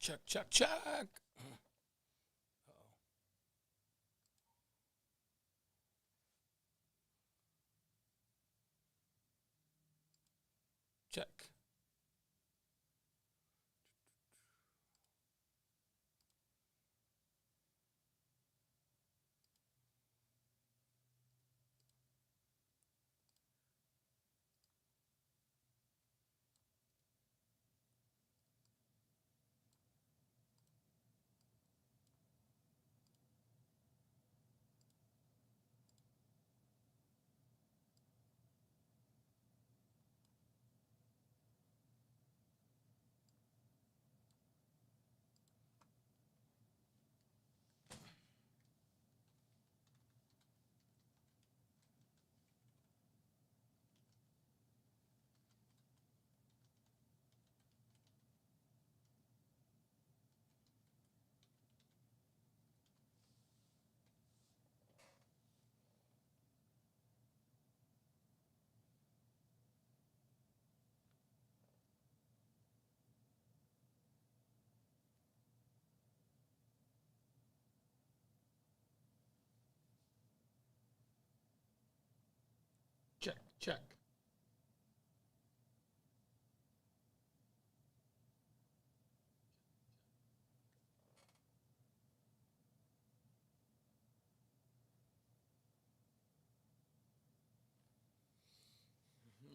Check. Check. Check.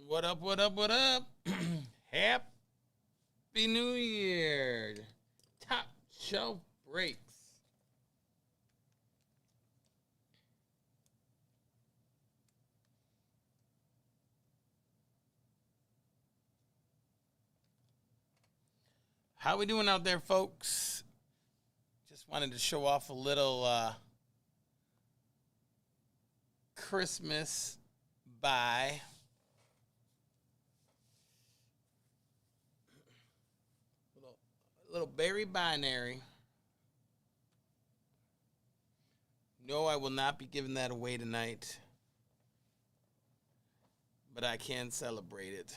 What up? Happy New Year. Top shelf breaks. How we doing out there, folks? Just wanted to show off a little Christmas buy. Little berry binary. No, I will not be giving that away tonight, but I can celebrate it.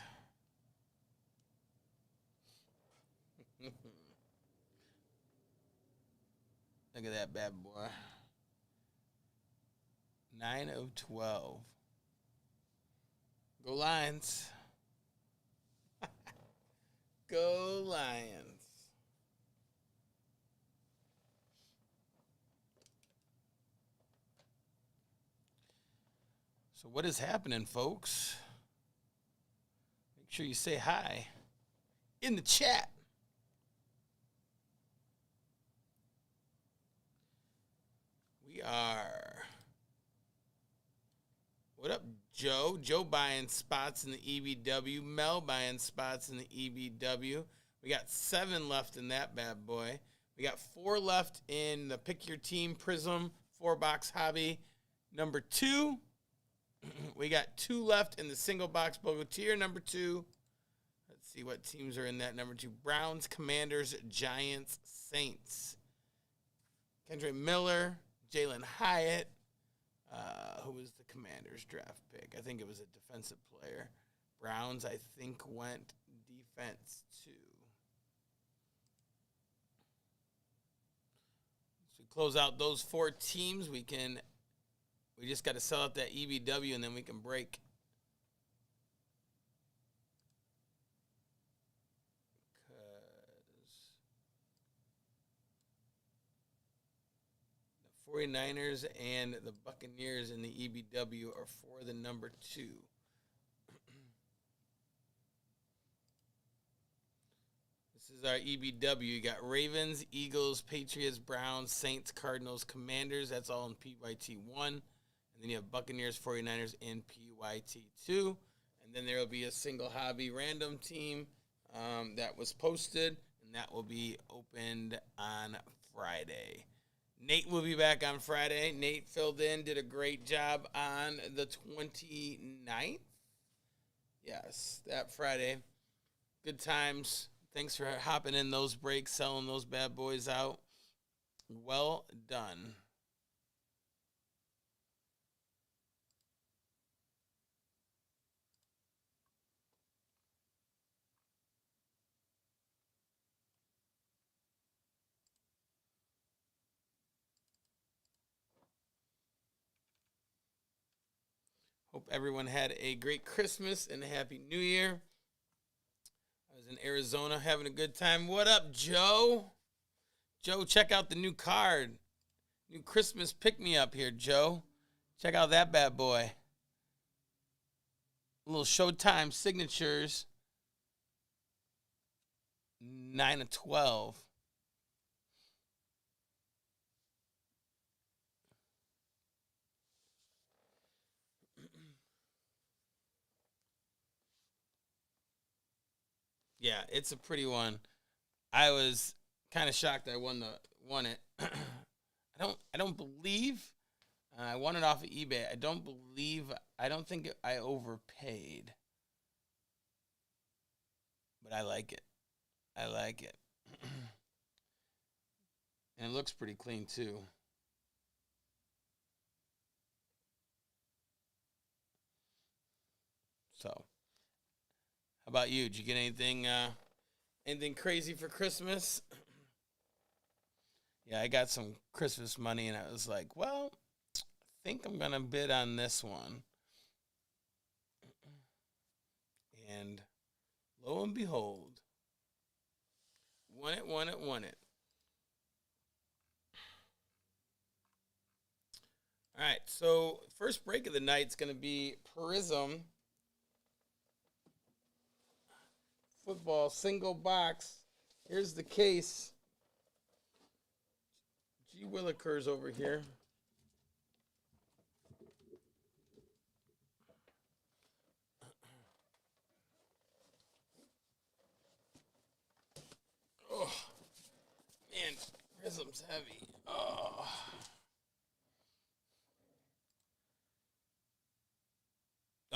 Look at that bad boy. 9 of 12. Go Lions. Go Lions. So what is happening, folks? Make sure you say hi in the chat. We are. What up, Joe? Joe buying spots in the EBW. Mel buying spots in the EBW. We got 7 left in that bad boy. We got 4 left in the Pick Your Team Prizm 4-box hobby number 2. We got 2 left in the single box Bogotier number 2. Let's see what teams are in that number 2. Browns, Commanders, Giants, Saints. Kendra Miller, Jalen Hyatt. Who was the Commanders draft pick? I think it was a defensive player. Browns, I think, went defense too. So we close out those 4 teams. We just got to sell out that EBW and then we can break. Because the 49ers and the Buccaneers in the EBW are for the number 2. This is our EBW. You got Ravens, Eagles, Patriots, Browns, Saints, Cardinals, Commanders. That's all in PYT1. And then you have Buccaneers, 49ers in PYT2. And then there will be a single hobby random team that was posted, and that will be opened on Friday. Nate will be back on Friday. Nate filled in, did a great job on the 29th. Yes, that Friday. Good times. Thanks for hopping in those breaks, selling those bad boys out. Well done. Hope everyone had a great Christmas and a happy New Year. I was in Arizona having a good time. What up, Joe? Joe, check out the new card. New Christmas pick-me-up here, Joe. Check out that bad boy. A little Showtime signatures. 9 of 12. Yeah, it's a pretty one. I was kind of shocked I won it. I don't believe I won it off of eBay. I don't think I overpaid. But I like it. I like it. And it looks pretty clean too. So, how about you? Did you get anything crazy for Christmas? Yeah, I got some Christmas money, and I was like, well, I think I'm gonna bid on this one. And lo and behold, won it. All right, so first break of the night is going to be Prizm football single box. Here's the case. G. Willikers over here. Oh, man, Prizm's heavy. Oh.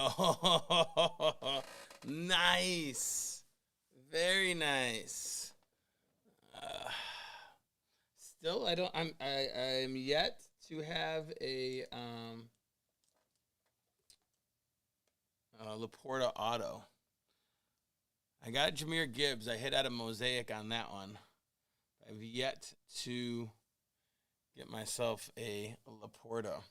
Oh, nice. Very nice. Still, I'm yet to have a Laporta auto. I got Jahmyr Gibbs. I hit out a mosaic on that one. I've yet to get myself a Laporta.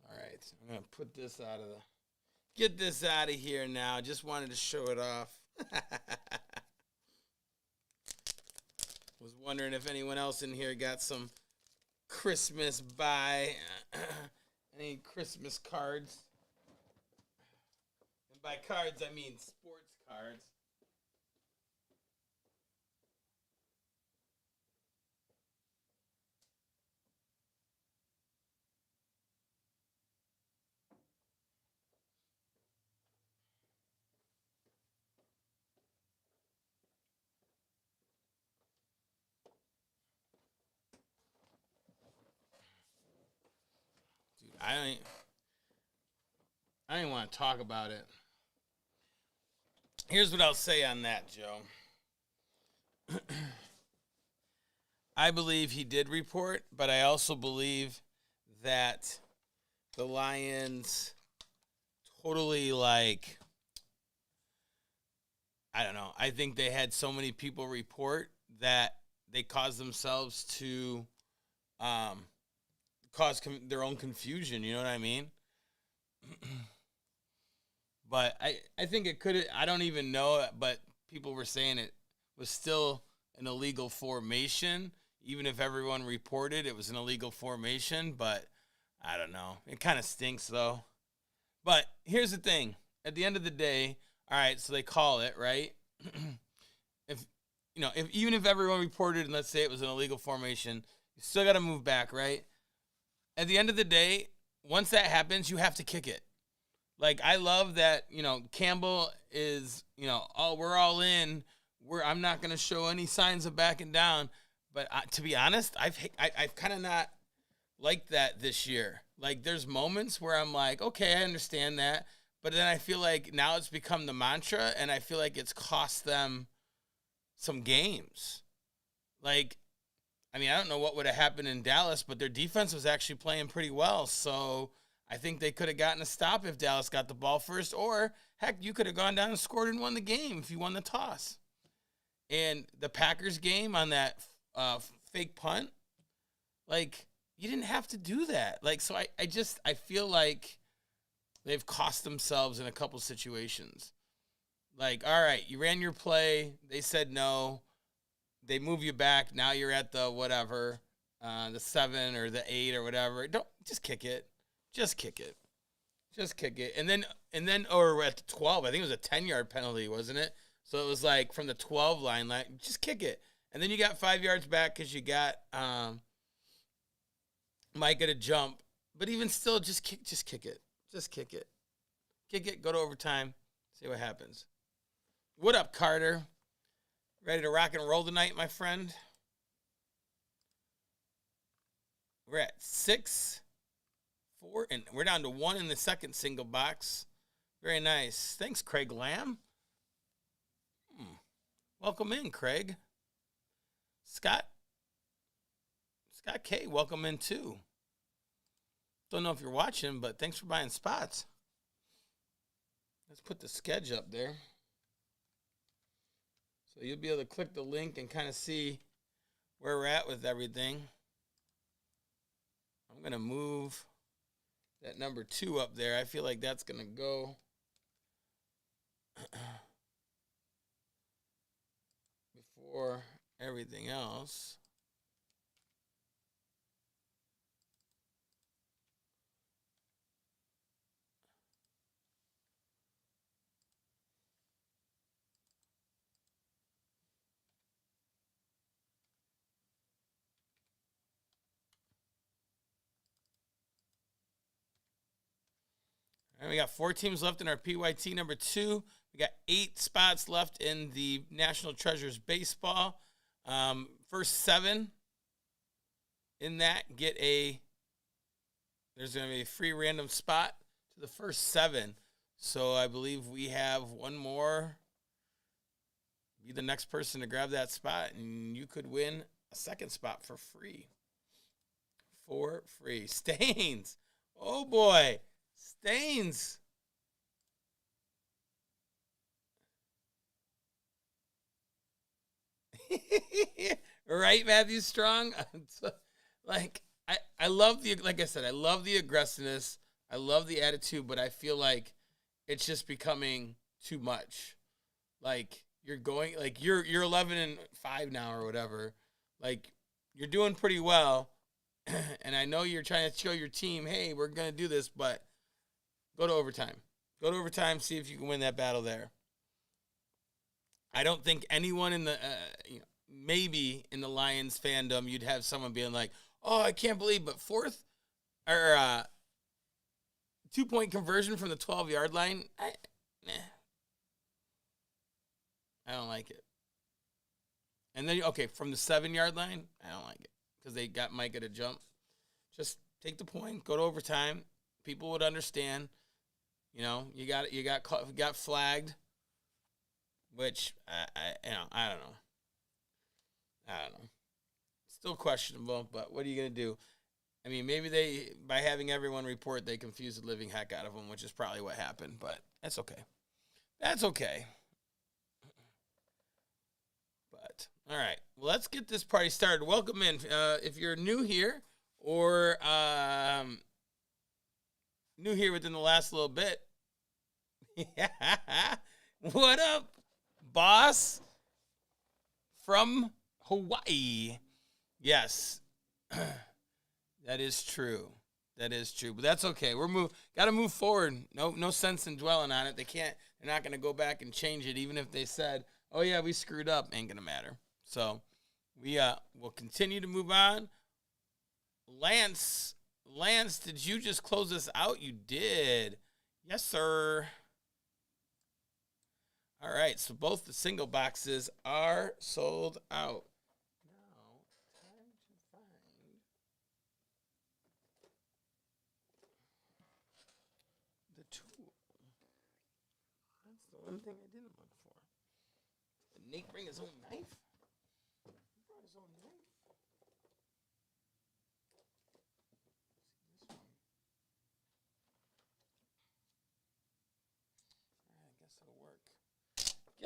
All right, I'm going to put this get this out of here now. Just wanted to show it off. Was wondering if anyone else in here got some Christmas buy, any Christmas cards. And by cards, I mean sports cards. Dude, I didn't want to talk about it. Here's what I'll say on that, Joe. I believe he did report, but I also believe that the Lions totally, like, I don't know. I think they had so many people report that they caused themselves to cause their own confusion. You know what I mean? But I think it could. I don't even know, but people were saying it was still an illegal formation, even if everyone reported it was an illegal formation. But I don't know. It kind of stinks, though. But here's the thing. At the end of the day, all right, so they call it, right? if even if everyone reported and let's say it was an illegal formation, you still got to move back, right? At the end of the day, once that happens, you have to kick it. Like, I love that, Campbell is, oh, we're all in. I'm not going to show any signs of backing down. But to be honest, I've kind of not liked that this year. Like, there's moments where I'm like, okay, I understand that. But then I feel like now it's become the mantra, and I feel like it's cost them some games. Like, I mean, I don't know what would have happened in Dallas, but their defense was actually playing pretty well. So I think they could have gotten a stop if Dallas got the ball first, or heck, you could have gone down and scored and won the game if you won the toss. And the Packers game on that fake punt, like, you didn't have to do that. Like, so I feel like they've cost themselves in a couple situations. Like, all right, you ran your play. They said no. They move you back. Now you're at the whatever, the 7 or the 8 or whatever. Don't just kick it. Just kick it. Just kick it. And then or at the 12, I think it was a 10-yard penalty, wasn't it? So it was like from the 12 line, just kick it. And then you got 5 yards back because you got Micah to jump. But even still, just kick it. Just kick it. Kick it, go to overtime, see what happens. What up, Carter? Ready to rock and roll tonight, my friend? We're at 6, 4, and we're down to 1 in the second single box. Very nice. Thanks, Craig Lamb. Welcome in, Craig. Scott K, welcome in too. Don't know if you're watching, but thanks for buying spots. Let's put the sketch up there. So you'll be able to click the link and kind of see where we're at with everything. I'm going to move that number 2 up there. I feel like that's going to go before everything else. And we got 4 teams left in our PYT number 2. We got 8 spots left in the National Treasures Baseball. First 7 in that there's going to be a free random spot to the first 7. So I believe we have one more. Be the next person to grab that spot, and you could win a second spot for free. For free. Stains. Oh, boy. Stains. Right, Matthew Strong? Like, I love like I said, I love the aggressiveness. I love the attitude, but I feel like it's just becoming too much. Like, you're 11-5 now or whatever. Like, you're doing pretty well. And I know you're trying to show your team, hey, we're going to do this, but go to overtime. Go to overtime, see if you can win that battle there. I don't think anyone in the, maybe in the Lions fandom, you'd have someone being like, oh, I can't believe, but 2-point conversion from the 12-yard line, I don't like it. And then, from the 7-yard line, I don't like it because they got Micah to jump. Just take the point, go to overtime. People would understand. You got flagged, which I don't know. Still questionable, but what are you gonna do? I mean, maybe by having everyone report, they confused the living heck out of them, which is probably what happened. But that's okay. That's okay. But all right, well, let's get this party started. Welcome in. If you're new here or new here within the last little bit. What up, boss? From Hawaii. Yes. That is true. But that's okay. Gotta move forward. No sense in dwelling on it. They're not gonna go back and change it, even if they said, oh yeah, we screwed up, ain't gonna matter. So we'll continue to move on. Lance, did you just close this out? You did. Yes, sir. All right, so both the single boxes are sold out. Now, time to find the tool. That's the one thing I didn't look for. Did Nate bring his own knife? He brought his own knife. This one.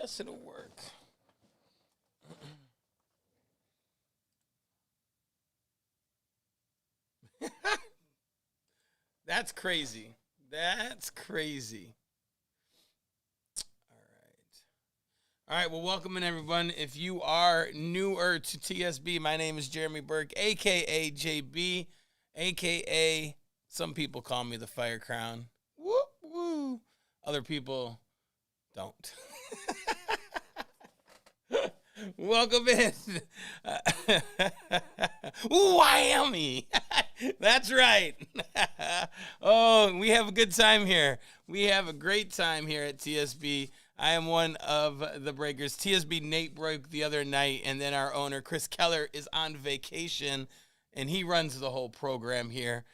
Yes, it'll work. That's crazy. That's crazy. All right. All right. Well, welcome in, everyone. If you are newer to TSB, my name is Jeremy Burke, a.k.a. JB, a.k.a. some people call me the Fire Crown. Woo, woo. Other people don't. Welcome in. Whammy. That's right. Oh, we have a good time here. We have a great time here at TSB. I am one of the breakers. TSB Nate broke the other night, and then our owner, Chris Keller, is on vacation, and he runs the whole program here.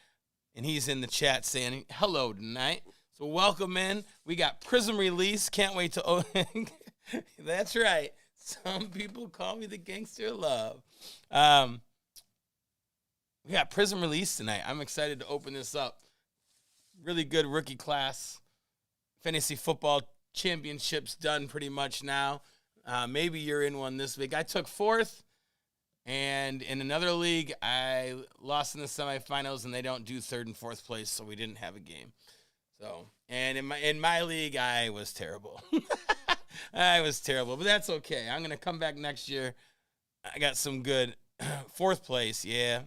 And he's in the chat saying hello tonight. So welcome in. We got Prizm release. Can't wait to open. That's right. Some people call me the gangster of love. We got Prizm release tonight. I'm excited to open this up. Really good rookie class. Fantasy football championships done pretty much now. Maybe you're in one this week. I took fourth, and in another league, I lost in the semifinals, and they don't do third and fourth place, so we didn't have a game. So, and in my league, I was terrible. I was terrible, but that's okay. I'm gonna come back next year. I got some good fourth place. Yeah,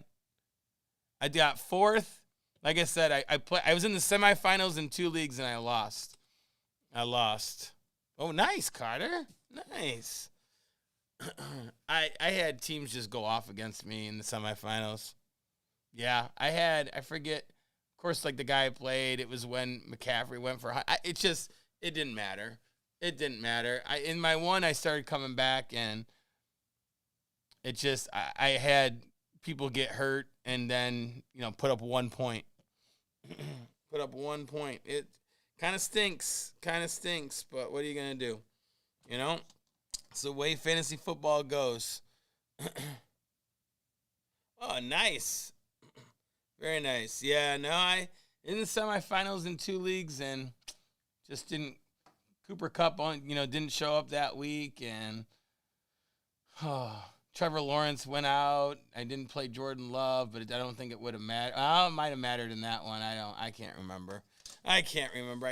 I got fourth. Like I said, I was in the semifinals in 2 leagues and I lost. Oh, nice, Carter. Nice. I had teams just go off against me in the semifinals. Yeah, I forget. Of course, like the guy I played, it was when McCaffrey went for. It didn't matter. It didn't matter. In my one, I started coming back, and it just I had people get hurt, and then put up 1 point. Put up 1 point. It kind of stinks. But what are you gonna do? It's the way fantasy football goes. Oh, nice. Very nice. Yeah, no, I in the semifinals in 2 leagues and just didn't. Cooper Kupp didn't show up that week, and Trevor Lawrence went out. I didn't play Jordan Love, but I don't think it would have mattered. It might have mattered in that one. I can't remember. I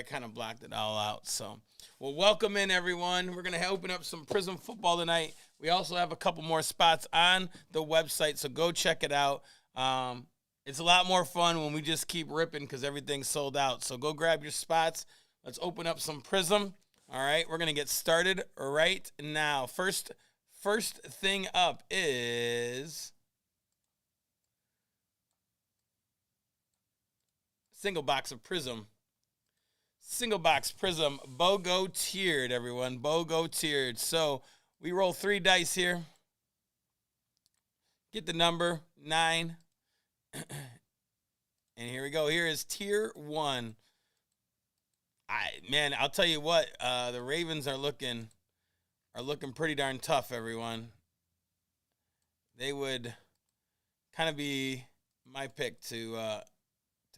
kind of blocked it all out. So, well, welcome in, everyone. We're gonna open up some Prizm football tonight. We also have a couple more spots on the website, so go check it out. It's a lot more fun when we just keep ripping because everything's sold out. So go grab your spots. Let's open up some Prizm. All right, we're going to get started right now. First thing up is single box of Prizm. Single box Prizm, BOGO tiered, everyone. BOGO tiered. So we roll 3 dice here. Get the number 9. And here we go. Here is tier 1. I'll tell you what, the Ravens are looking pretty darn tough, everyone. They would kind of be my pick to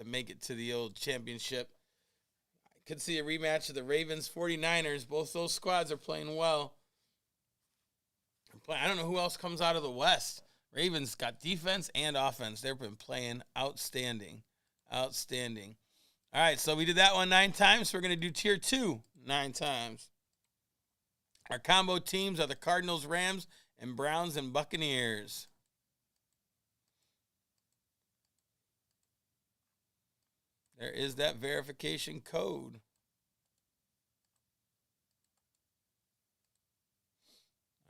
make it to the old championship. I could see a rematch of the Ravens 49ers. Both those squads are playing well. I don't know who else comes out of the West. Ravens got defense and offense. They've been playing outstanding. Outstanding. All right, so we did that one 9 times. So we're going to do tier 2 9 times. Our combo teams are the Cardinals, Rams, and Browns and Buccaneers. There is that verification code.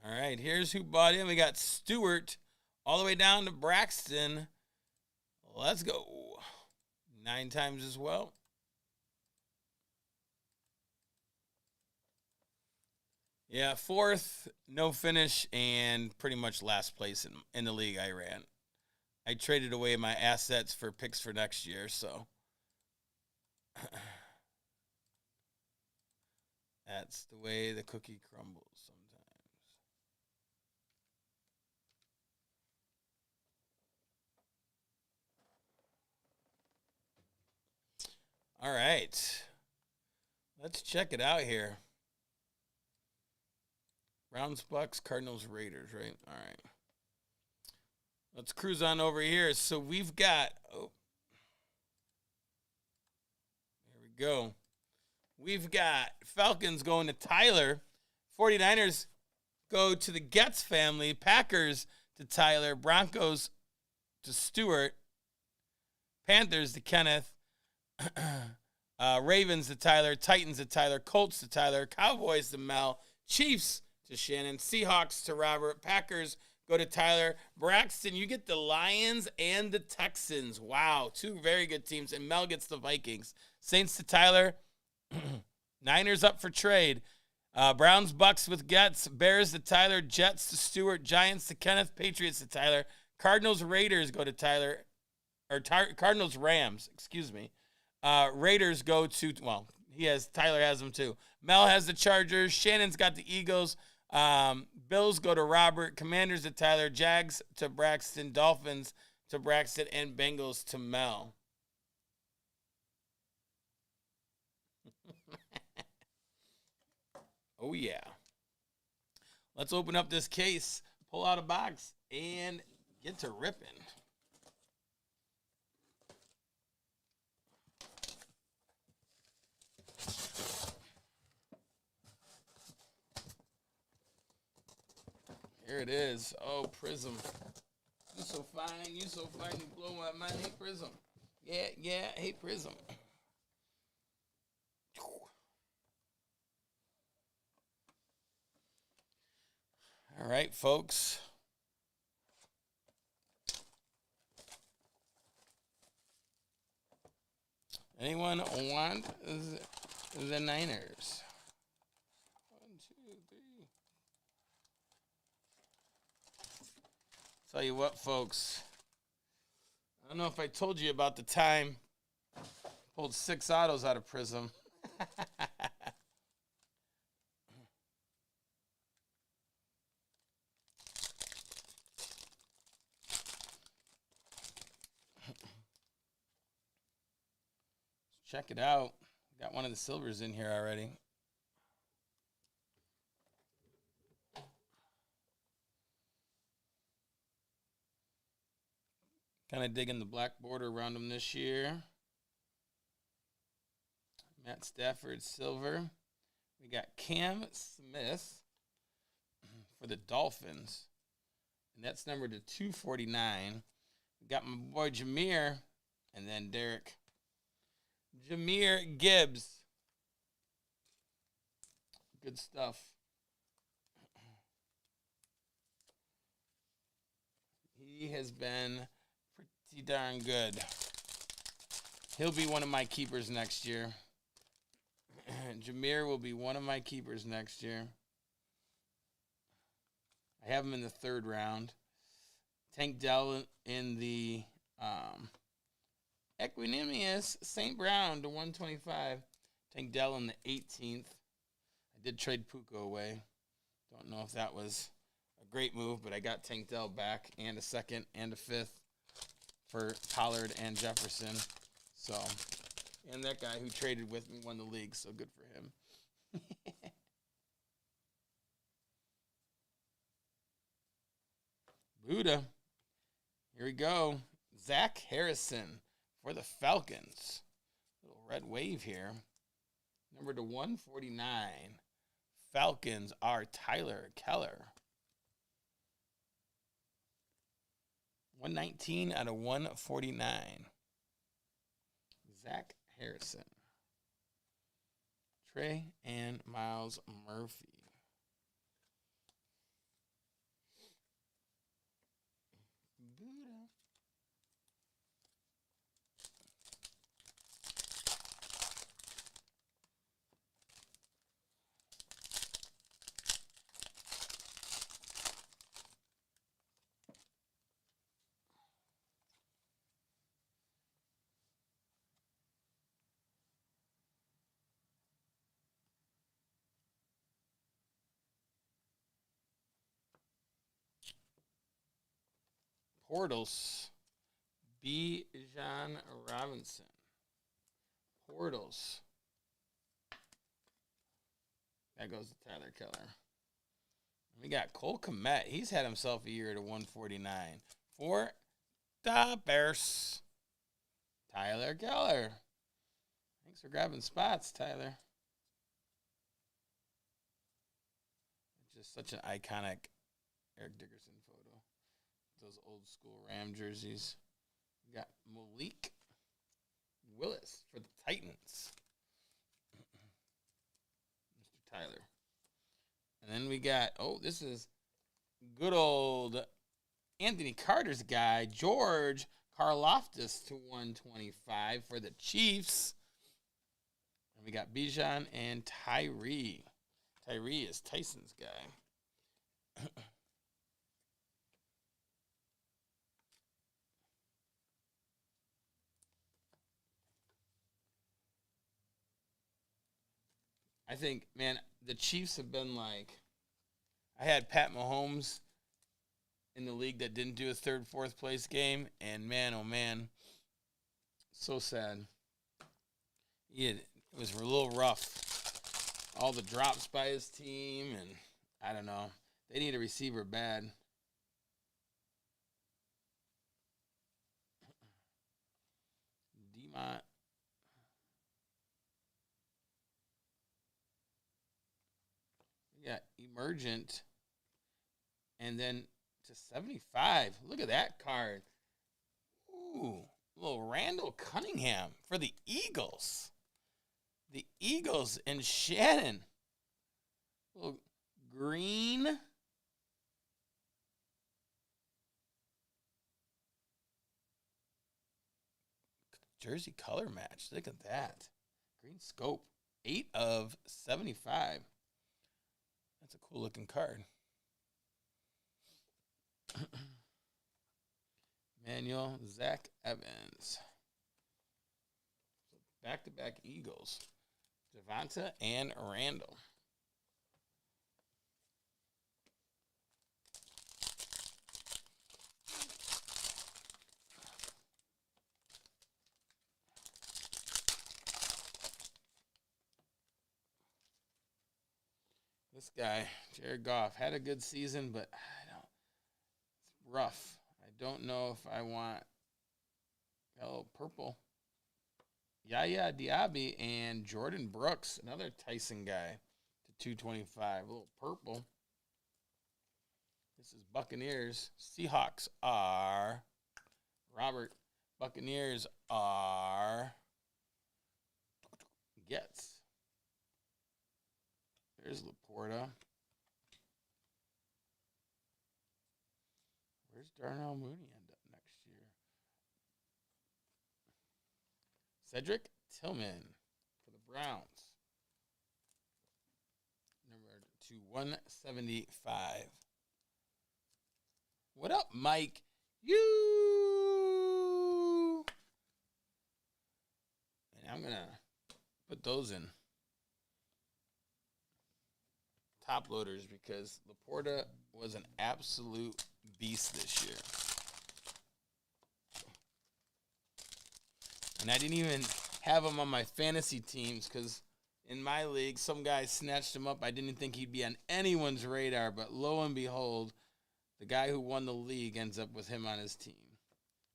All right, here's who bought in. We got Stewart all the way down to Braxton. Let's go. 9 times as well. Yeah, 4th, no finish, and pretty much last place in the league I ran. I traded away my assets for picks for next year, so that's the way the cookie crumbles sometimes. All right. Let's check it out here. Browns, Bucks, Cardinals, Raiders, right? All right. Let's cruise on over here. So we've got, oh, there we go. We've got Falcons going to Tyler. 49ers go to the Getz family. Packers to Tyler. Broncos to Stewart. Panthers to Kenneth. Ravens to Tyler. Titans to Tyler. Colts to Tyler. Cowboys to Mel. Chiefs to Shannon. Seahawks to Robert. Packers go to Tyler. Braxton, you get the Lions and the Texans. Wow, two very good teams. And Mel gets the Vikings. Saints to Tyler. Niners up for trade. Browns, Bucks with Getz. Bears to Tyler. Jets to Stewart. Giants to Kenneth. Patriots to Tyler. Cardinals, Raiders go to Tyler. Cardinals, Rams, excuse me. Raiders go to, well, Tyler has them too. Mel has the Chargers. Shannon's got the Eagles. Bills go to Robert. Commanders to Tyler. Jags to Braxton. Dolphins to Braxton. And Bengals to Mel. Oh, yeah. Let's open up this case, pull out a box, and get to ripping. Here it is. Oh, Prizm. You so fine. You so fine. You blow my mind. Hey, Prizm. Yeah. Hey, Prizm. All right, folks. Anyone want the Niners? 1, 2, 3. Tell you what, folks. I don't know if I told you about the time I pulled 6 autos out of Prizm. Check it out. Got one of the silvers in here already. Kind of digging the black border around them this year. Matt Stafford, silver. We got Cam Smith for the Dolphins. And that's numbered to 249. We got my boy Jameer. And then Derek. Jameer Gibbs. Good stuff. He has been pretty darn good. He'll be one of my keepers next year. Jameer will be one of my keepers next year. I have him in the 3rd round. Tank Dell in the Equanimous St. Brown to 125. Tank Dell in the 18th. I did trade Puka away. Don't know if that was a great move, but I got Tank Dell back and a 2nd and a 5th for Pollard and Jefferson. So, and that guy who traded with me won the league, so good for him. Buddha. Here we go. Zach Harrison for the Falcons. Little red wave here. Number to 149. Falcons are Tyler Keller. 119 out of 149. Zach Harrison. Trey and Miles Murphy. Portals. B. John Robinson. Portals. That goes to Tyler Keller. We got Cole Kmet. He's had himself a year to 149 for the Bears. Tyler Keller. Thanks for grabbing spots, Tyler. Just such an iconic Eric Dickerson photo. Those old school Ram jerseys. We got Malik Willis for the Titans. Mr. Tyler. And then we got, this is good old Anthony Carter's guy, George Karlaftis to 125 for the Chiefs. And we got Bijan and Tyree. Tyree is Tyson's guy. I think, man, the Chiefs have been like, I had Pat Mahomes in the league that didn't do a third, fourth place game, and man, oh man, so sad. It was a little rough. All the drops by his team, and I don't know. They need a receiver bad. D-Mont. We got Emergent. And then to 75. Look at that card. Ooh, little Randall Cunningham for the Eagles. The Eagles and Shannon. Little green. Jersey color match. Look at that. Green scope. 8 of 75. That's a cool looking card. Manuel Zach Evans. Back-to-back Eagles. Devonta and Randall. This guy, Jared Goff, had a good season, but it's rough. I don't know if I want purple. Yaya Diaby and Jordan Brooks, another Tyson guy, to 225. A little purple. This is Buccaneers. Seahawks are Robert. Buccaneers are Getz. There's Laporta. Where's Darnell Mooney end up next year? Cedric Tillman for the Browns. Number 2/175. What up, Mike? You. And I'm going to put those in top loaders because Laporta was an absolute beast this year. And I didn't even have him on my fantasy teams because in my league, some guy snatched him up. I didn't think he'd be on anyone's radar, but lo and behold, the guy who won the league ends up with him on his team.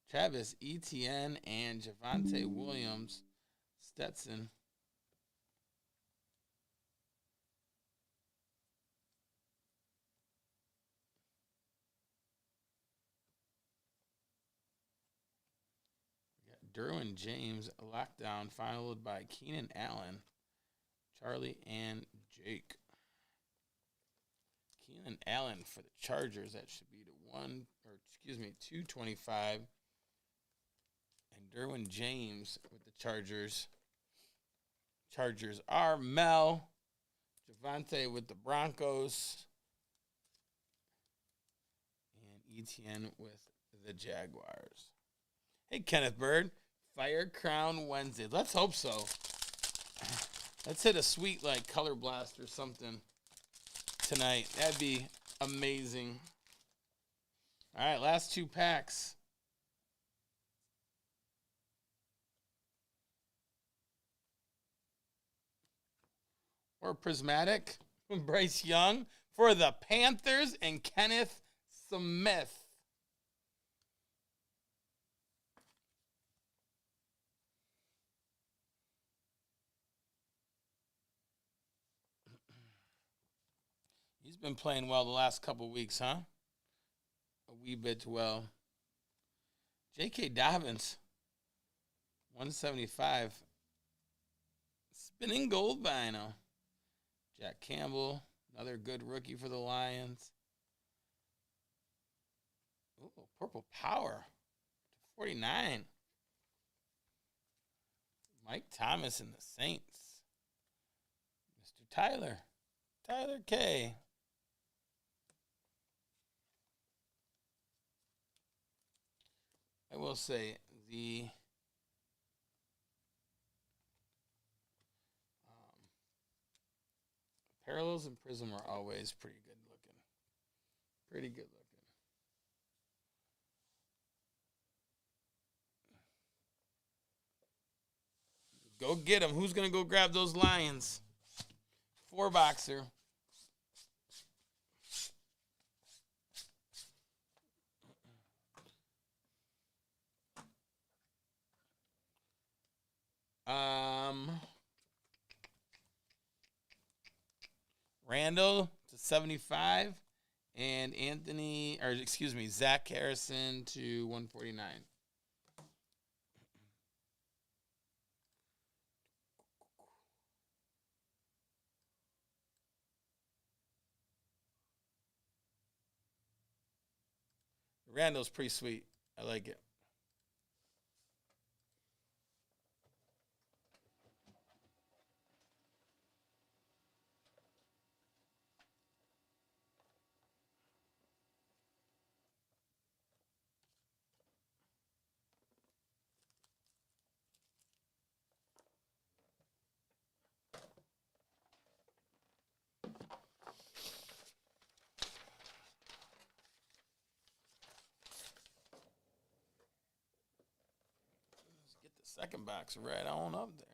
Travis Etienne and Javonte Williams, Stetson. Derwin James, lockdown, followed by Keenan Allen, Charlie, and Jake. Keenan Allen for the Chargers. That should be to 225. And Derwin James with the Chargers. Chargers are Mel. Javonte with the Broncos. And Etienne with the Jaguars. Hey, Kenneth Bird. Fire Crown Wednesday. Let's hope so. Let's hit a sweet, color blast or something tonight. That'd be amazing. All right, last 2 packs. Or Prismatic. Bryce Young for the Panthers and Kenneth Smith. He's been playing well the last couple weeks, huh? A wee bit well. J.K. Dobbins, 175. Spinning gold vinyl. Jack Campbell, another good rookie for the Lions. Ooh, purple power. 49. Mike Thomas and the Saints. Mr. Tyler. Tyler K. I will say the parallels and Prizm are always pretty good looking. Pretty good looking. Go get them. Who's going to go grab those Lions? 4-boxer. Randall to 75 and Zach Harrison to 149. Randall's pretty sweet. I like it. Let's get the second box right on up there.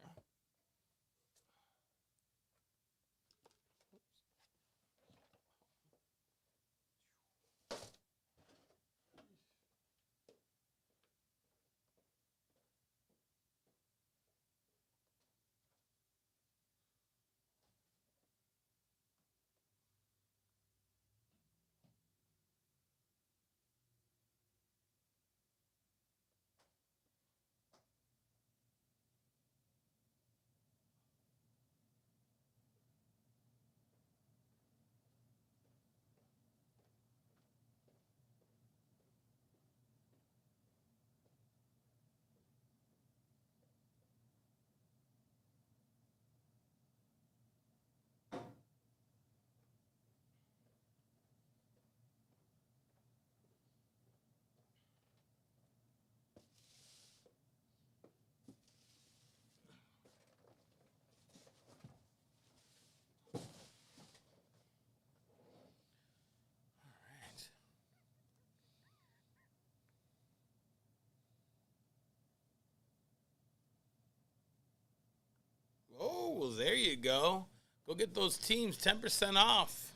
Oh, well, there you go. Go get those teams 10% off.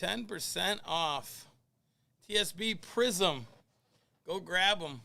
10% off. TSB Prizm. Go grab them.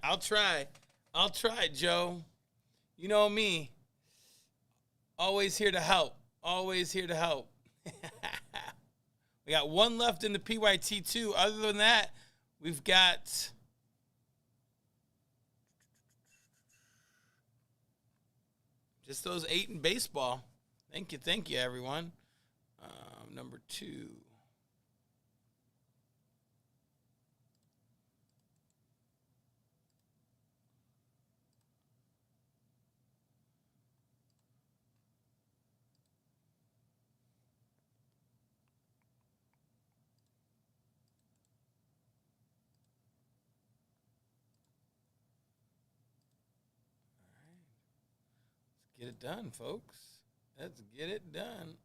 I'll try. I'll try, Joe. You know me. Always here to help. Always here to help. We got one left in the PYT2. Other than that, we've got just those 8 in baseball. Thank you, everyone. Number 2. Get it done, folks. Let's get it done.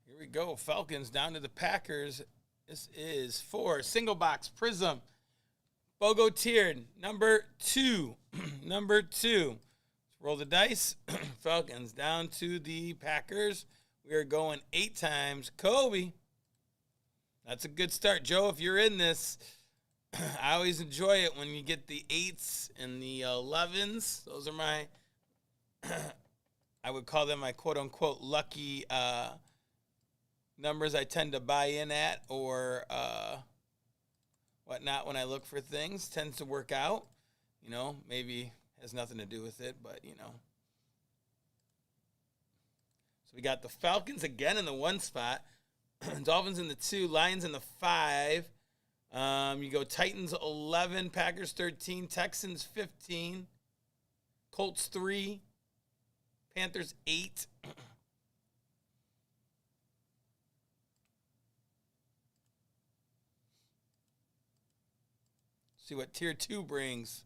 Here we go. Falcons down to the Packers. This is for single box Prizm. Bogo tiered. Number 2. Number 2. Let's roll the dice. Falcons down to the Packers. We are going 8 times. Kobe. That's a good start. Joe, if you're in this, I always enjoy it when you get the 8s and the 11s. Those are my, I would call them my quote-unquote lucky numbers I tend to buy in at or whatnot when I look for things. Tends to work out. You know, maybe has nothing to do with it, but, you know. We got the Falcons again in the 1 spot. Dolphins in the 2. Lions in the 5. You go Titans 11. Packers 13. Texans 15. Colts 3. Panthers 8. See what tier 2 brings.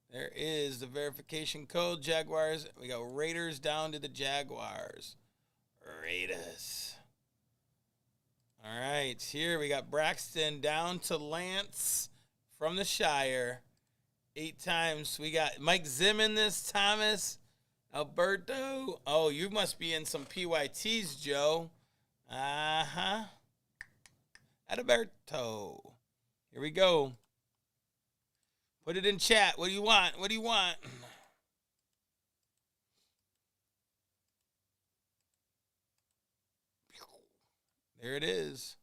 There is the verification code. Jaguars. We got Raiders down to the Jaguars. Raiders. All right. Here we got Braxton down to Lance from the Shire. 8 times. We got Mike Zim in this. Thomas. Alberto. Oh, you must be in some PYTs, Joe. Uh-huh. Alberto. Here we go. Put it in chat. What do you want? What do you want? There it is.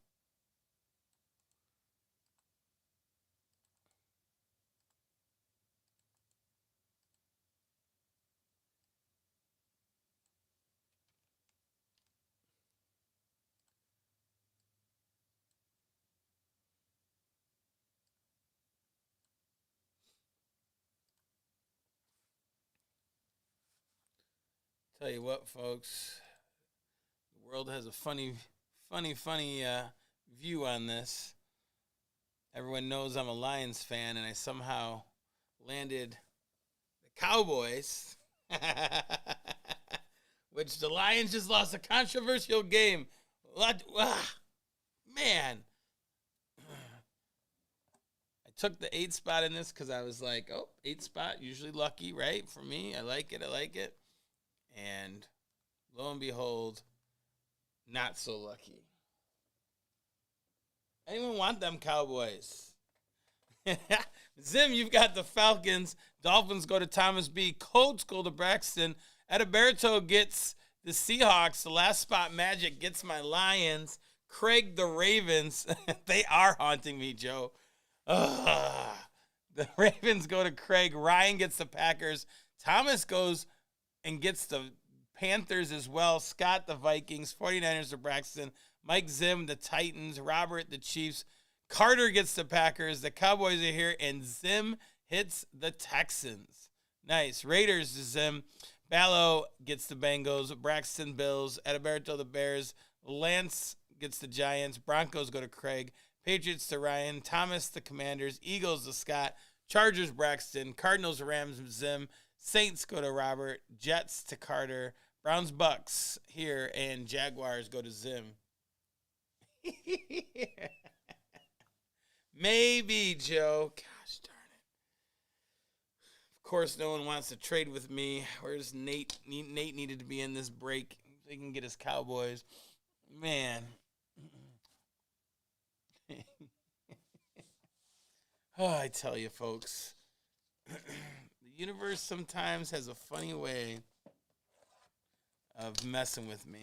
Tell you what, folks. The world has a funny view on this. Everyone knows I'm a Lions fan, and I somehow landed the Cowboys, which the Lions just lost a controversial game. Man. I took the 8 spot in this because I was like, oh, 8 spot, usually lucky, right? For me, I like it. And lo and behold, not so lucky. Anyone want them Cowboys? Zim, you've got the Falcons. Dolphins go to Thomas B. Colts go to Braxton. Adalberto gets the Seahawks. The last spot Magic gets my Lions. Craig the Ravens. They are haunting me, Joe. The Ravens go to Craig. Ryan gets the Packers. Thomas goes and gets the Panthers as well. Scott, the Vikings. 49ers to Braxton. Mike Zim, the Titans. Robert, the Chiefs. Carter gets the Packers. The Cowboys are here. And Zim hits the Texans. Nice. Raiders to Zim. Ballo gets the Bengals. Braxton, Bills. Adalberto, the Bears. Lance gets the Giants. Broncos go to Craig. Patriots to Ryan. Thomas, the Commanders. Eagles to Scott. Chargers, Braxton. Cardinals, Rams, Zim. Saints go to Robert. Jets to Carter. Browns, Bucks here. And Jaguars go to Zim. Maybe, Joe. Gosh darn it. course, no one wants to trade with me. Where's Nate? Nate needed to be in this break. So he can get his Cowboys. Man. Oh, I tell you, folks. The universe sometimes has a funny way of messing with me.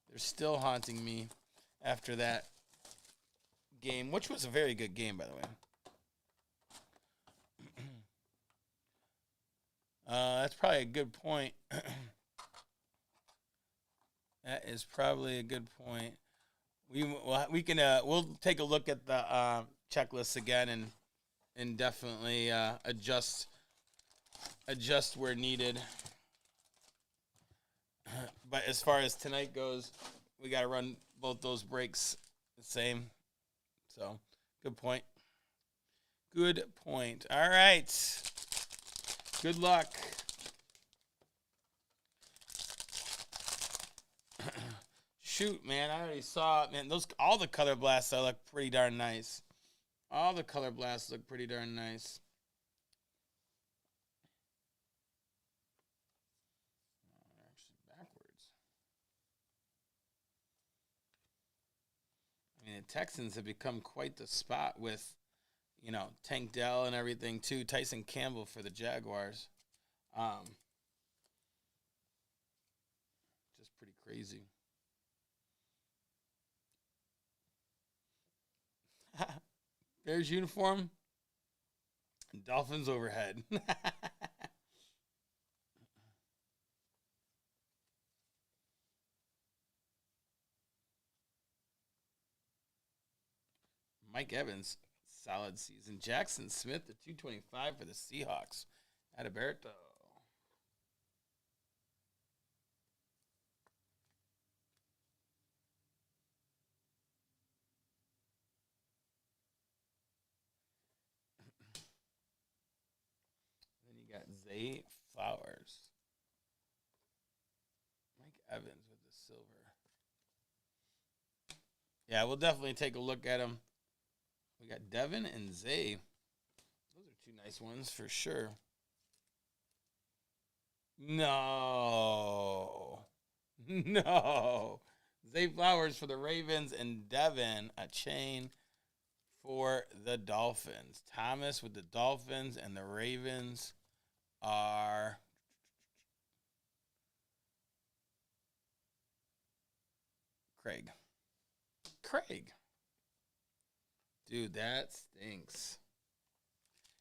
They're still haunting me after that game, which was a very good game, by the way. That's probably a good point. That is probably a good point. We'll take a look at the checklist again and definitely adjust where needed. But as far as tonight goes, we got to run both those breaks the same. So, good point. Good point. All right. Good luck. Shoot, man, I already saw it, man. All the color blasts look pretty darn nice. All the color blasts look pretty darn nice. Actually, backwards. I mean, the Texans have become quite the spot with, Tank Dell and everything too. Tyson Campbell for the Jaguars. Just pretty crazy. Bears uniform. Dolphins overhead. Mike Evans, solid season. Jackson Smith, the 225 for the Seahawks. Adalberto. Then you got Zay Flowers. Mike Evans with the silver. Yeah, we'll definitely take a look at them. We got Devin and Zay. Those are two nice ones for sure. No. No. Zay Flowers for the Ravens and Devin, a chain for the Dolphins. Thomas with the Dolphins and the Ravens are Craig. Dude, that stinks.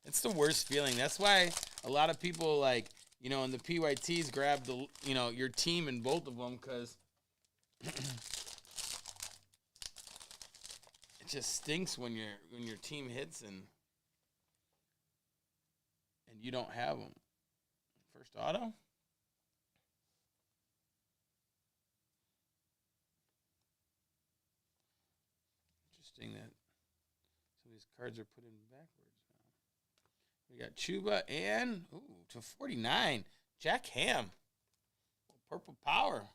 It's the worst feeling. That's why a lot of people in the PYTs grab your team in both of them because it just stinks when your team hits and you don't have them. First auto. Interesting that some of these cards are put in backwards now. We got Chuba and to 49, Jack Ham. Purple power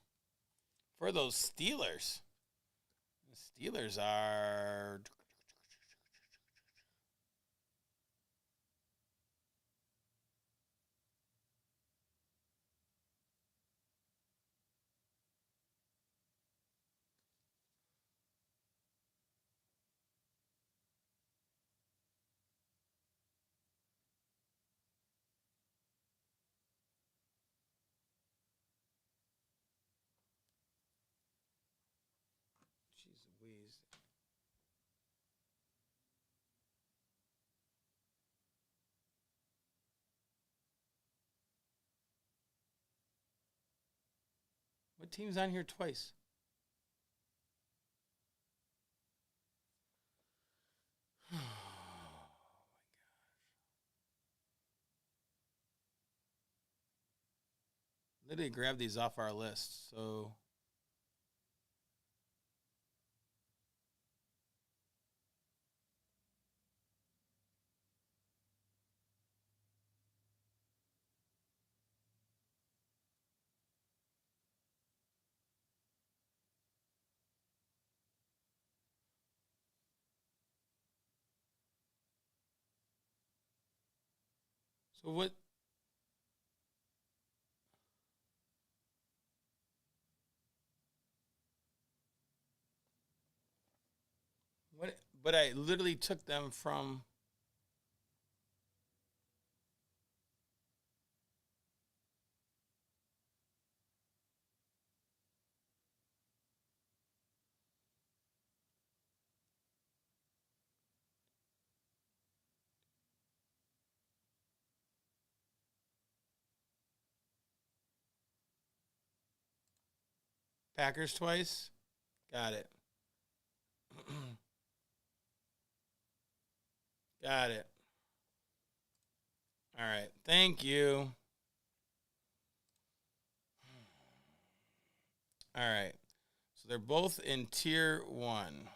for those Steelers. The Steelers are jeez Louise. What team's on here twice? Oh my gosh. Literally grabbed these off our list. So what but I literally took them from. Packers twice. Got it. Got it. All right. Thank you. All right. So they're both in tier 1.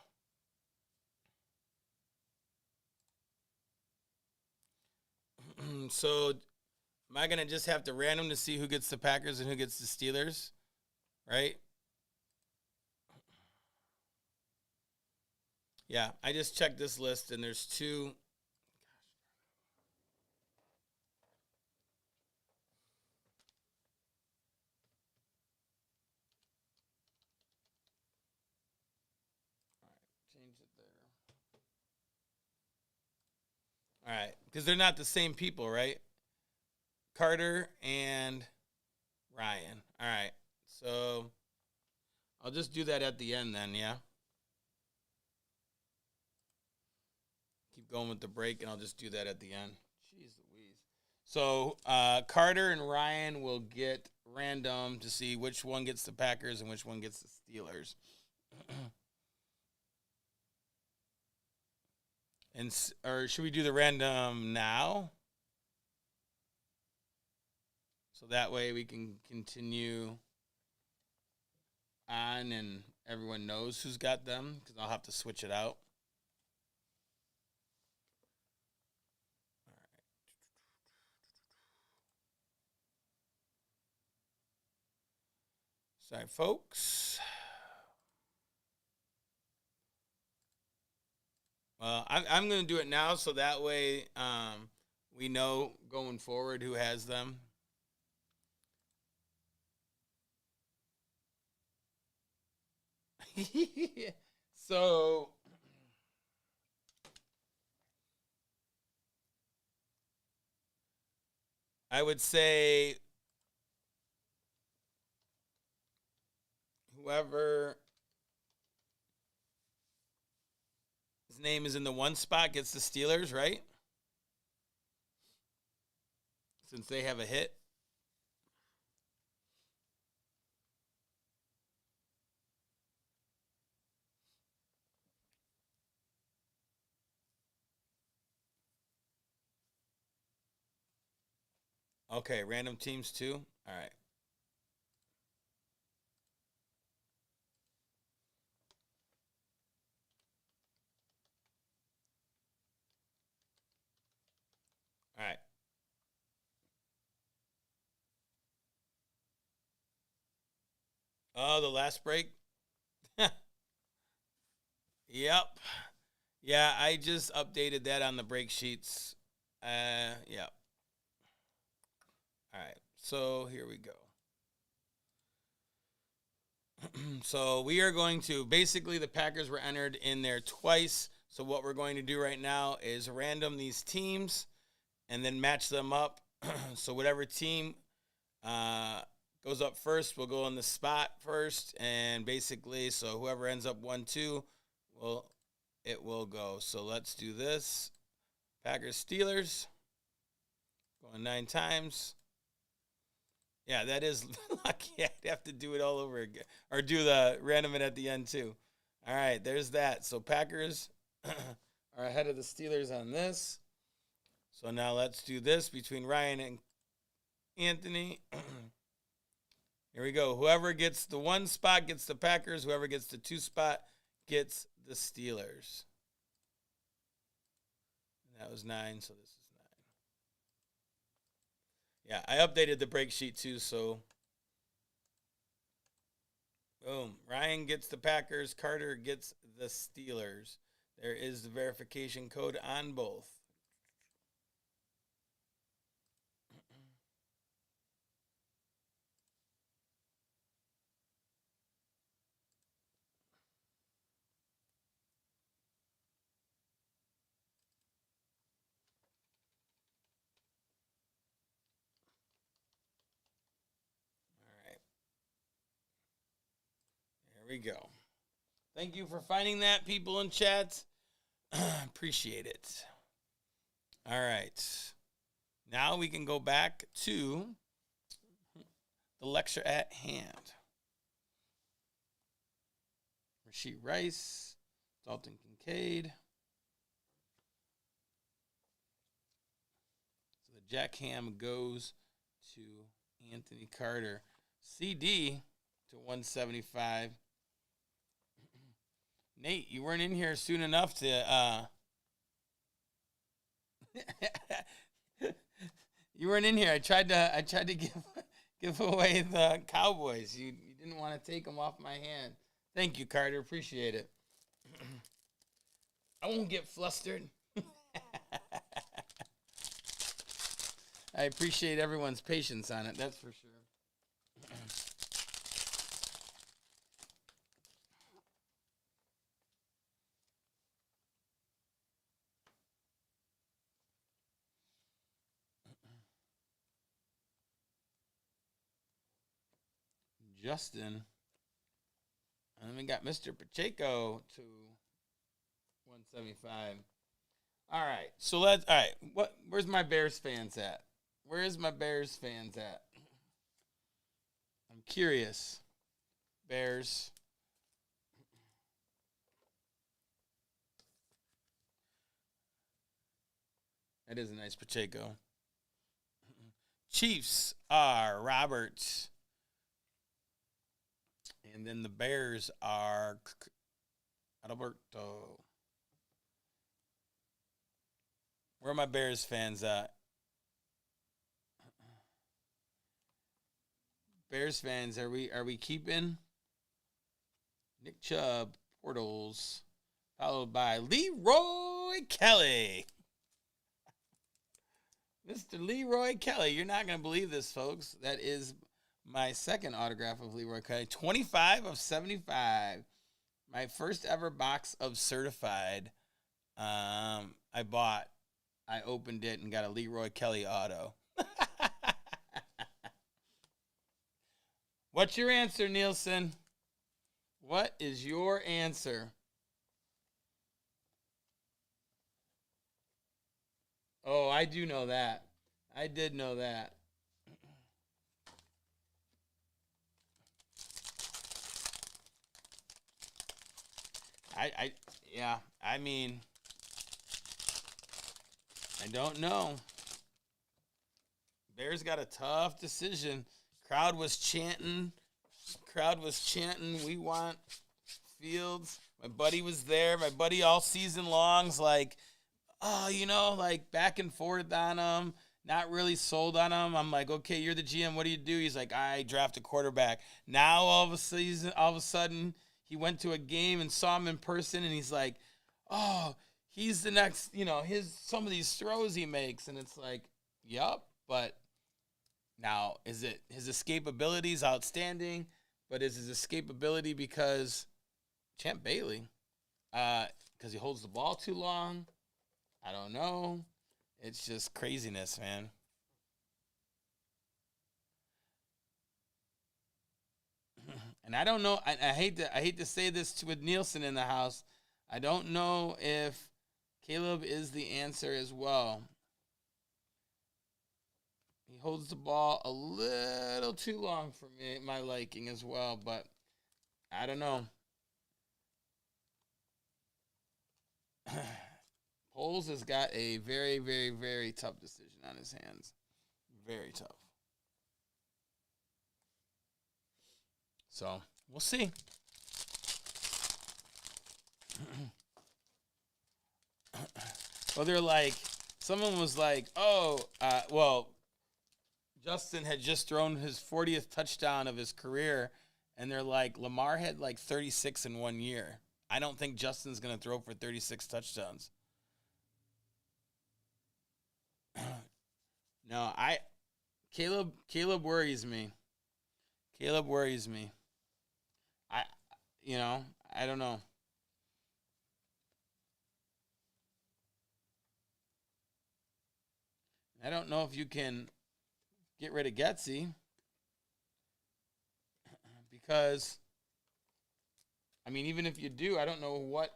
So am I going to just have to random to see who gets the Packers and who gets the Steelers? Right? Yeah, I just checked this list and there's 2. Change it there. All right, because they're not the same people, right? Carter and Ryan. All right, so I'll just do that at the end then, yeah? Keep going with the break, and I'll just do that at the end. Jeez Louise. So Carter and Ryan will get random to see which one gets the Packers and which one gets the Steelers. Or should we do the random now? So that way we can continue on and everyone knows who's got them because I'll have to switch it out. All right. Sorry, folks. Well, I'm going to do it now so that way we know going forward who has them. So I would say whoever his name is in the 1 spot gets the Steelers, right? Since they have a hit. Okay, random teams too. All right. All right. Oh, the last break. Yep. Yeah, I just updated that on the break sheets. Yeah. All right. So here we go. So we are going to basically the Packers were entered in there twice. So what we're going to do right now is random these teams and then match them up. So whatever team goes up first will go on the spot first, and basically, so whoever ends up 1-2, well, it will go. So let's do this. Packers Steelers going 9 times. Yeah, that is lucky. I'd have to do it all over again, or do the random it at the end too. All right, there's that. So Packers are ahead of the Steelers on this. So now let's do this between Ryan and Anthony. Here we go. Whoever gets the 1 spot gets the Packers. Whoever gets the 2 spot gets the Steelers. And that was 9, so this is 9. Yeah, I updated the break sheet too, so boom. Ryan gets the Packers. Carter gets the Steelers. There is the verification code on both. we go. Thank you for finding that, people in chat. Appreciate it. All right. Now we can go back to the lecture at hand. Rasheed Rice, Dalton Kincaid. So the Jack Ham goes to Anthony Carter. CD to 175. Nate, you weren't in here soon enough to you weren't in here. I tried to give away the Cowboys. You didn't want to take them off my hand. Thank you, Carter. Appreciate it. I won't get flustered. I appreciate everyone's patience on it. That's for sure. Justin. And then we got Mr. Pacheco to 175. All right. So all right. Where's my Bears fans at? Where's my Bears fans at? I'm curious. Bears. That is a nice Pacheco. Chiefs are Roberts. And then the Bears are Alberto. Where are my Bears fans at? Bears fans, are we keeping Nick Chubb, Portals, followed by Leroy Kelly. Mr. Leroy Kelly. You're not going to believe this, folks. That is my second autograph of Leroy Kelly. 25 of 75. My first ever box of certified. I opened it and got a Leroy Kelly auto. What's your answer, Nielsen? What is your answer? Oh, I do know that. I did know that. I mean, I don't know. Bears got a tough decision. Crowd was chanting. We want Fields. My buddy was there. My buddy all season long's like, like back and forth on him. Not really sold on him. I'm like, okay, you're the GM. What do you do? He's like, I draft a quarterback. Now all of a sudden, he went to a game and saw him in person, and he's like, oh, he's the next, some of these throws he makes. And it's like, yup, but now is it his escapability is outstanding, but is his escapability because Champ Bailey? Because he holds the ball too long? I don't know. It's just craziness, man. And I don't know. I hate to say this with Nielsen in the house. I don't know if Caleb is the answer as well. He holds the ball a little too long for me, my liking as well. But I don't know. Poles has got a very, very, very tough decision on his hands. Very tough. So, we'll see. Well, they're like, someone was like, Justin had just thrown his 40th touchdown of his career, and they're like, Lamar had like 36 in 1 year. I don't think Justin's going to throw for 36 touchdowns. No, Caleb worries me. Caleb worries me. I don't know. I don't know if you can get rid of Getsy because I mean, even if you do, I don't know what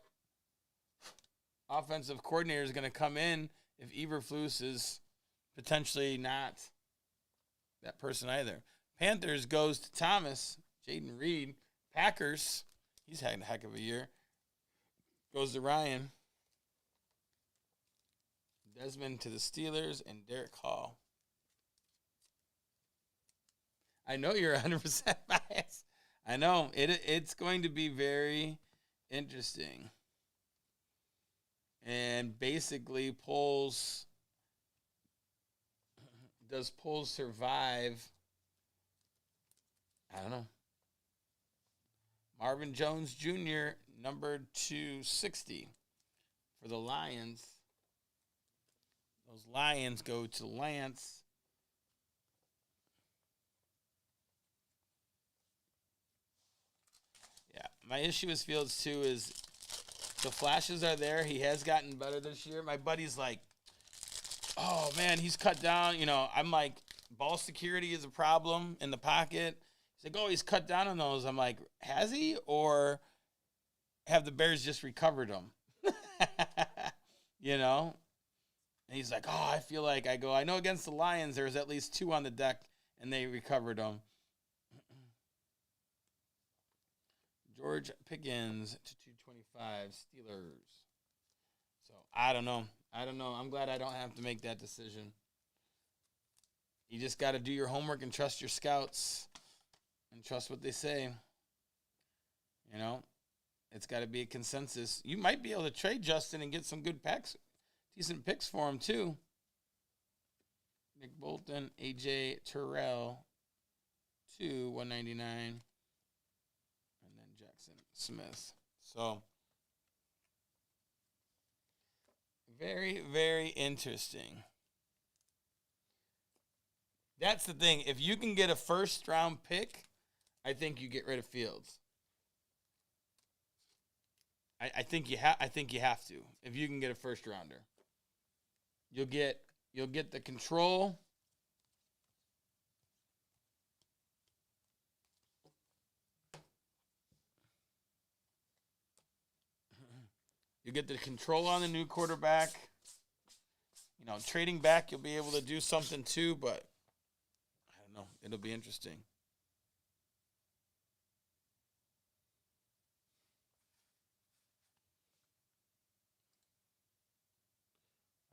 offensive coordinator is going to come in if Eberflus is potentially not that person either. Panthers goes to Thomas, Jaden Reed. Packers, he's had a heck of a year, goes to Ryan. Desmond to the Steelers, and Derek Hall. I know you're 100% biased. I know. It's going to be very interesting. And basically, does Poles survive? I don't know. Marvin Jones Jr., number 260 for the Lions. Those Lions go to Lance. Yeah, my issue with Fields, too, is the flashes are there. He has gotten better this year. My buddy's like, oh, man, he's cut down. You know, I'm like, ball security is a problem in the pocket. He's like, oh, he's cut down on those. I'm like, has he? Or have the Bears just recovered him? You know? And he's like, oh, I feel like I know against the Lions there was at least 2 on the deck, and they recovered them. George Pickens to 225, Steelers. So, I don't know. I'm glad I don't have to make that decision. You just got to do your homework and trust your scouts and trust what they say. You know, it's got to be a consensus. You might be able to trade Justin and get some good packs. Decent picks for him, too. Nick Bolton, A.J. Terrell, 199. And then Jackson Smith. So, very, very interesting. That's the thing. If you can get a first-round pick, I think you get rid of Fields. I think you have to. If you can get a first-rounder. You'll get the control. You get the control on the new quarterback. You know, trading back, you'll be able to do something too, but I don't know. It'll be interesting.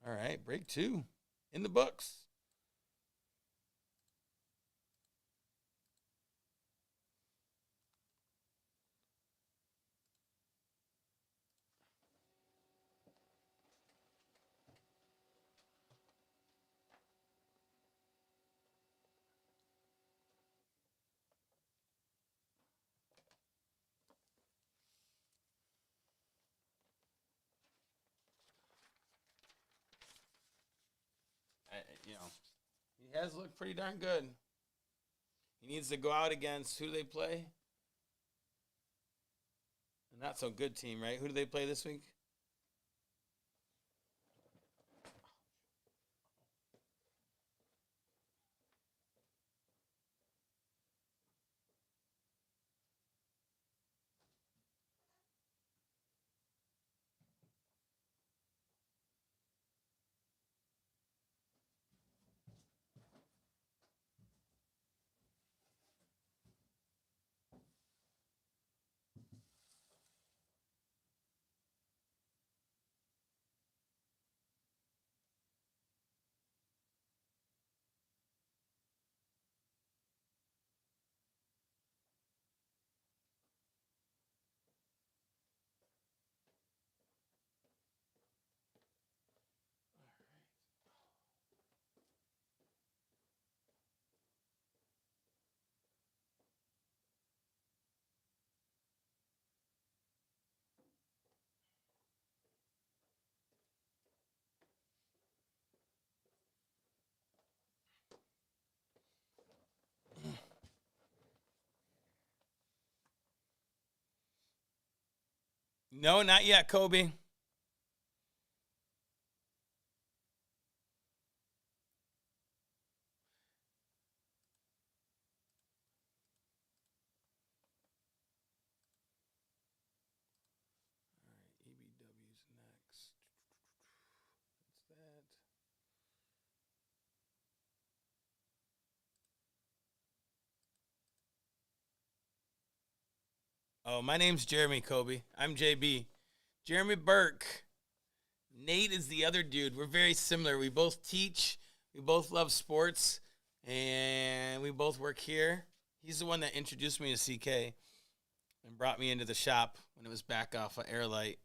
All right, break 2 in the books. You know, he has looked pretty darn good. He needs to go out against who they play. A not so good team, right? Who do they play this week? No, not yet, Kobe. Oh, my name's Jeremy Kobe. I'm JB. Jeremy Burke. Nate is the other dude. We're very similar. We both teach. We both love sports. And we both work here. He's the one that introduced me to CK and brought me into the shop when it was back off of Airlight.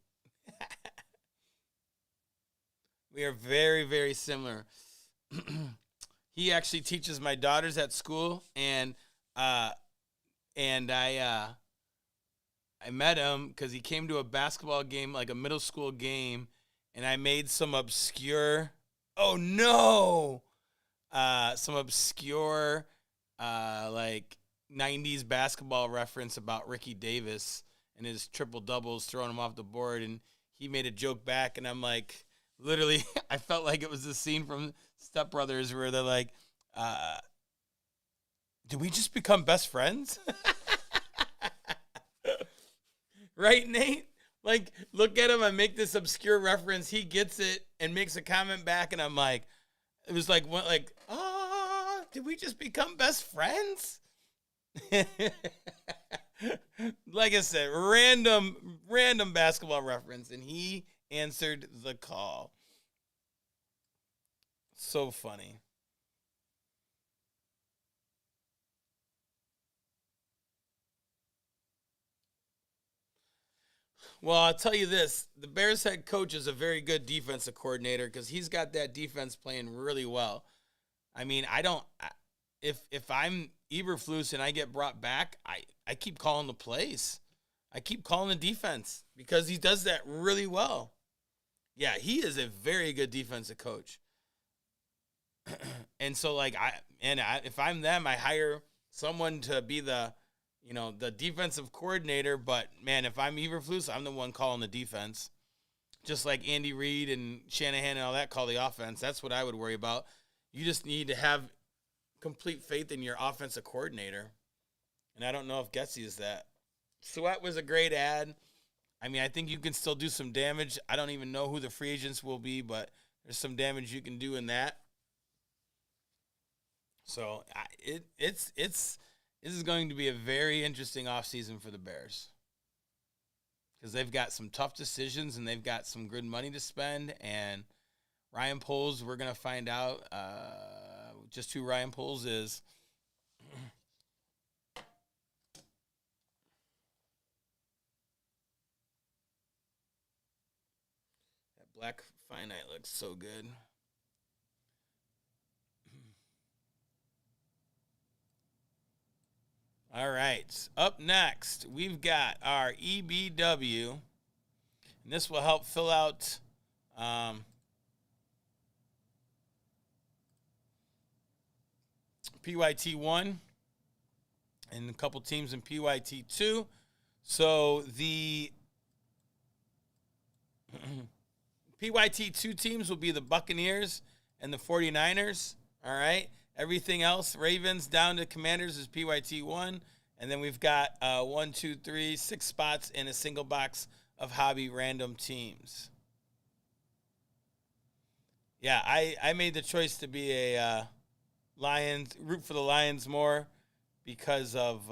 We are very, very similar. He actually teaches my daughters at school, and uh, I met him because he came to a basketball game, like a middle school game, and I made some obscure. Oh no! Some obscure, like '90s basketball reference about Ricky Davis and his triple doubles, throwing him off the board, and he made a joke back, and I'm like, literally, I felt like it was the scene from Step Brothers where they're like, uh, "Did we just become best friends?" Right, Nate? Like, look at him. I make this obscure reference. He gets it and makes a comment back, and I'm like, it was like, what, like, did we just become best friends? Like I said, random basketball reference, and he answered the call. So funny. Well, I'll tell you this: the Bears head coach is a very good defensive coordinator because he's got that defense playing really well. I mean, I don't. If I'm Eberflus and I get brought back, I keep calling the plays. I keep calling the defense because he does that really well. Yeah, he is a very good defensive coach. And so, like, if I'm them, I hire someone to be the defensive coordinator. But man, if I'm Eberflus, I'm the one calling the defense. Just like Andy Reid and Shanahan and all that call the offense. That's what I would worry about. You just need to have complete faith in your offensive coordinator. And I don't know if Getsy is that. Sweat was a great ad. I mean, I think you can still do some damage. I don't even know who the free agents will be, but there's some damage you can do in that. So this is going to be a very interesting offseason for the Bears because they've got some tough decisions and they've got some good money to spend. And Ryan Poles, we're going to find out just who Ryan Poles is. That black finite looks so good. All right. Up next, we've got our EBW. And this will help fill out PYT1 and a couple teams in PYT2. So the PYT2 teams will be the Buccaneers and the 49ers. All right. Everything else, Ravens down to Commanders, is PYT1. And then we've got 1, 2, 3, 6 spots in a single box of hobby random teams. Yeah, I made the choice to be a Lions, root for the Lions more because of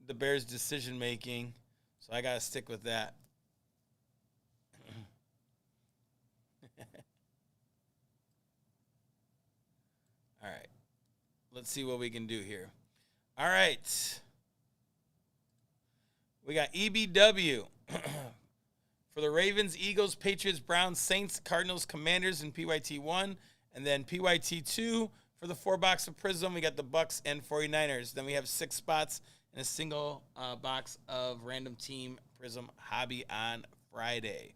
the Bears' decision making. So I got to stick with that. All right. Let's see what we can do here. All right. We got EBW for the Ravens, Eagles, Patriots, Browns, Saints, Cardinals, Commanders, and PYT1. And then PYT2 for the 4-box of Prizm. We got the Bucks and 49ers. Then we have 6 spots in a single box of random team Prizm hobby on Friday.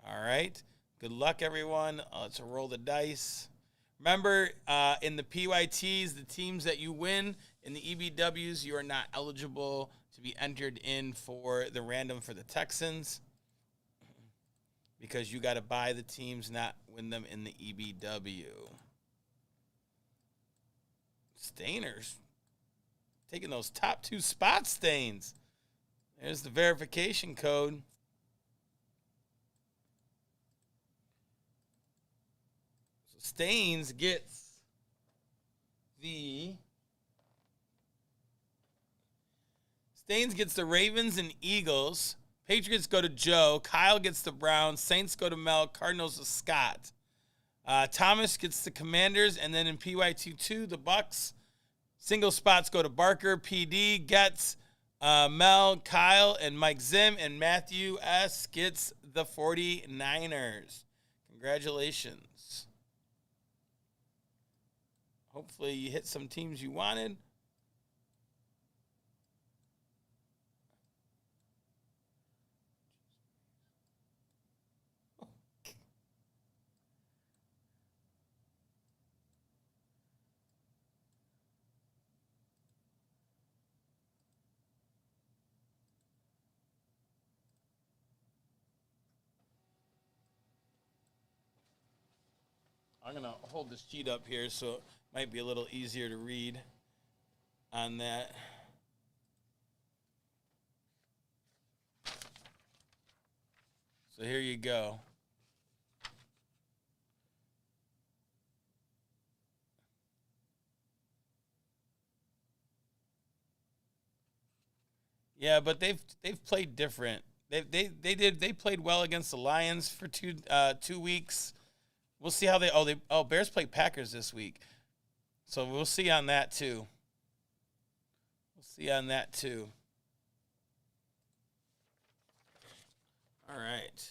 All right. Good luck, everyone. Let's roll the dice. Remember, in the PYTs, the teams that you win in the EBWs, you are not eligible to be entered in for the random for the Texans because you got to buy the teams, not win them in the EBW. Stainers taking those top 2 spot stains. There's the verification code. So Stains gets the Staines gets the Ravens and Eagles. Patriots go to Joe. Kyle gets the Browns. Saints go to Mel. Cardinals to Scott. Thomas gets the Commanders, and then in PYT2, the Bucks. Single spots go to Barker. PD gets Mel, Kyle, and Mike Zim, and Matthew S. gets the 49ers. Congratulations. Hopefully you hit some teams you wanted. I'm going to hold this sheet up here so it might be a little easier to read on that. So here you go. Yeah, but they've played different. They played well against the Lions for 2 weeks. We'll see how Bears play Packers this week. So we'll see on that too. All right.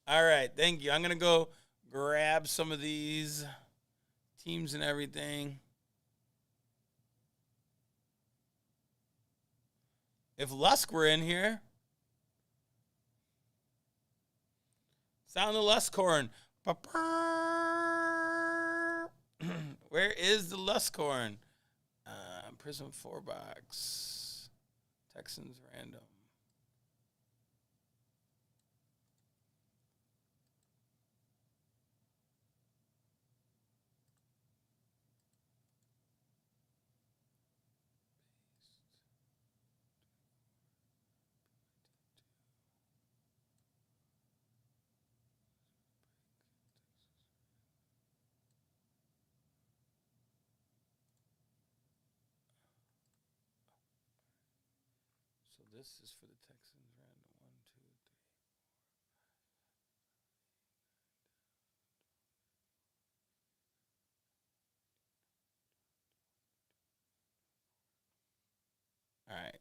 All right, thank you. I'm going to go grab some of these teams and everything. If Lusk were in here, sound the Luskhorn. Where is the Luskhorn? Prizm 4-box. Texans random. So this is for the Texans random. 1, 2, 3. All right.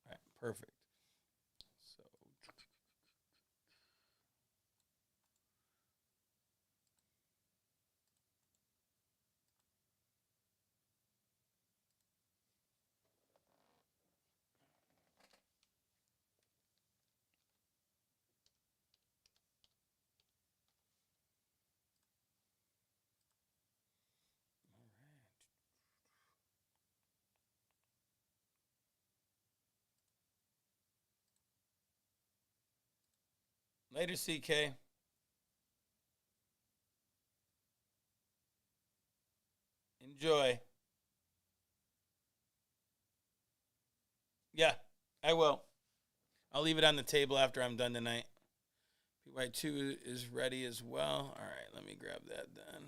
All right, perfect. So later, CK. Enjoy. Yeah, I will. I'll leave it on the table after I'm done tonight. PY2 is ready as well. All right, let me grab that then.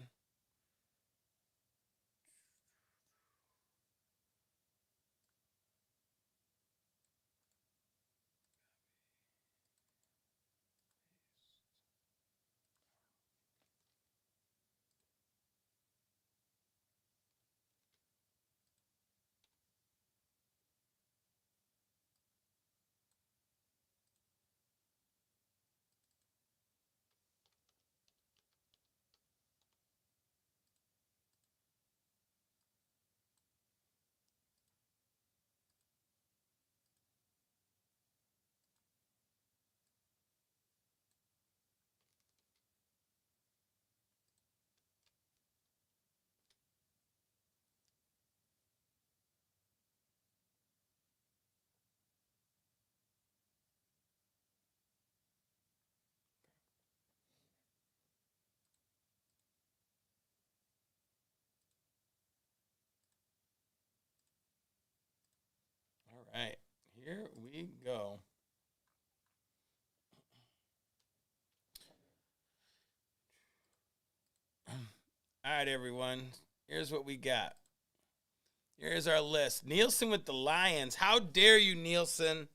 right, everyone. Here's what we got. Here's our list. Nielsen with the Lions. How dare you, Nielsen?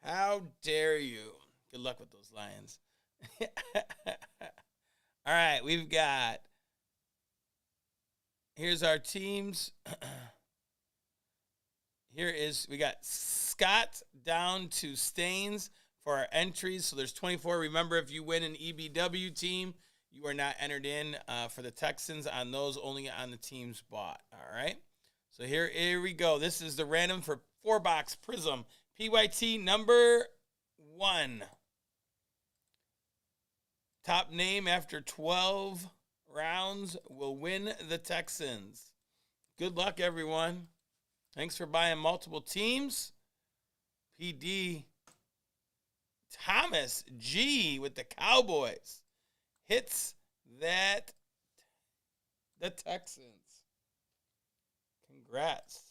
How dare you? Good luck with those Lions. All right, we've got. Here's our teams. We got Scott down to Staines for our entries. So there's 24. Remember, if you win an EBW team, you are not entered in for the Texans on those, only on the teams bought. All right. So here we go. This is the random for 4-box Prizm. PYT number 1. Top name after 12 rounds will win the Texans. Good luck, everyone. Thanks for buying multiple teams. PD Thomas G with the Cowboys hits that the Texans. Congrats.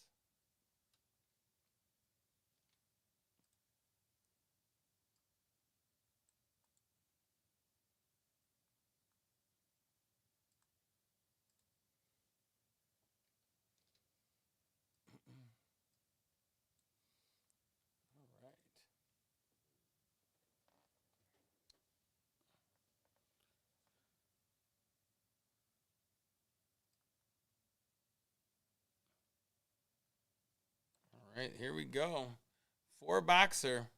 All right, here we go. 4-boxer.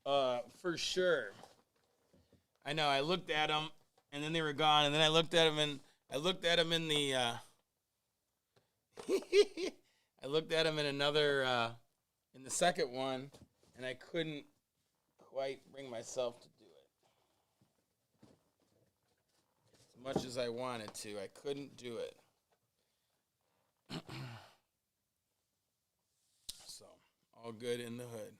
For sure. I know. I looked at them, and then they were gone. And then I looked at them, and I looked at them in the. I looked at them in another, in the second one, and I couldn't quite bring myself to do it. As much as I wanted to, I couldn't do it. So, all good in the hood.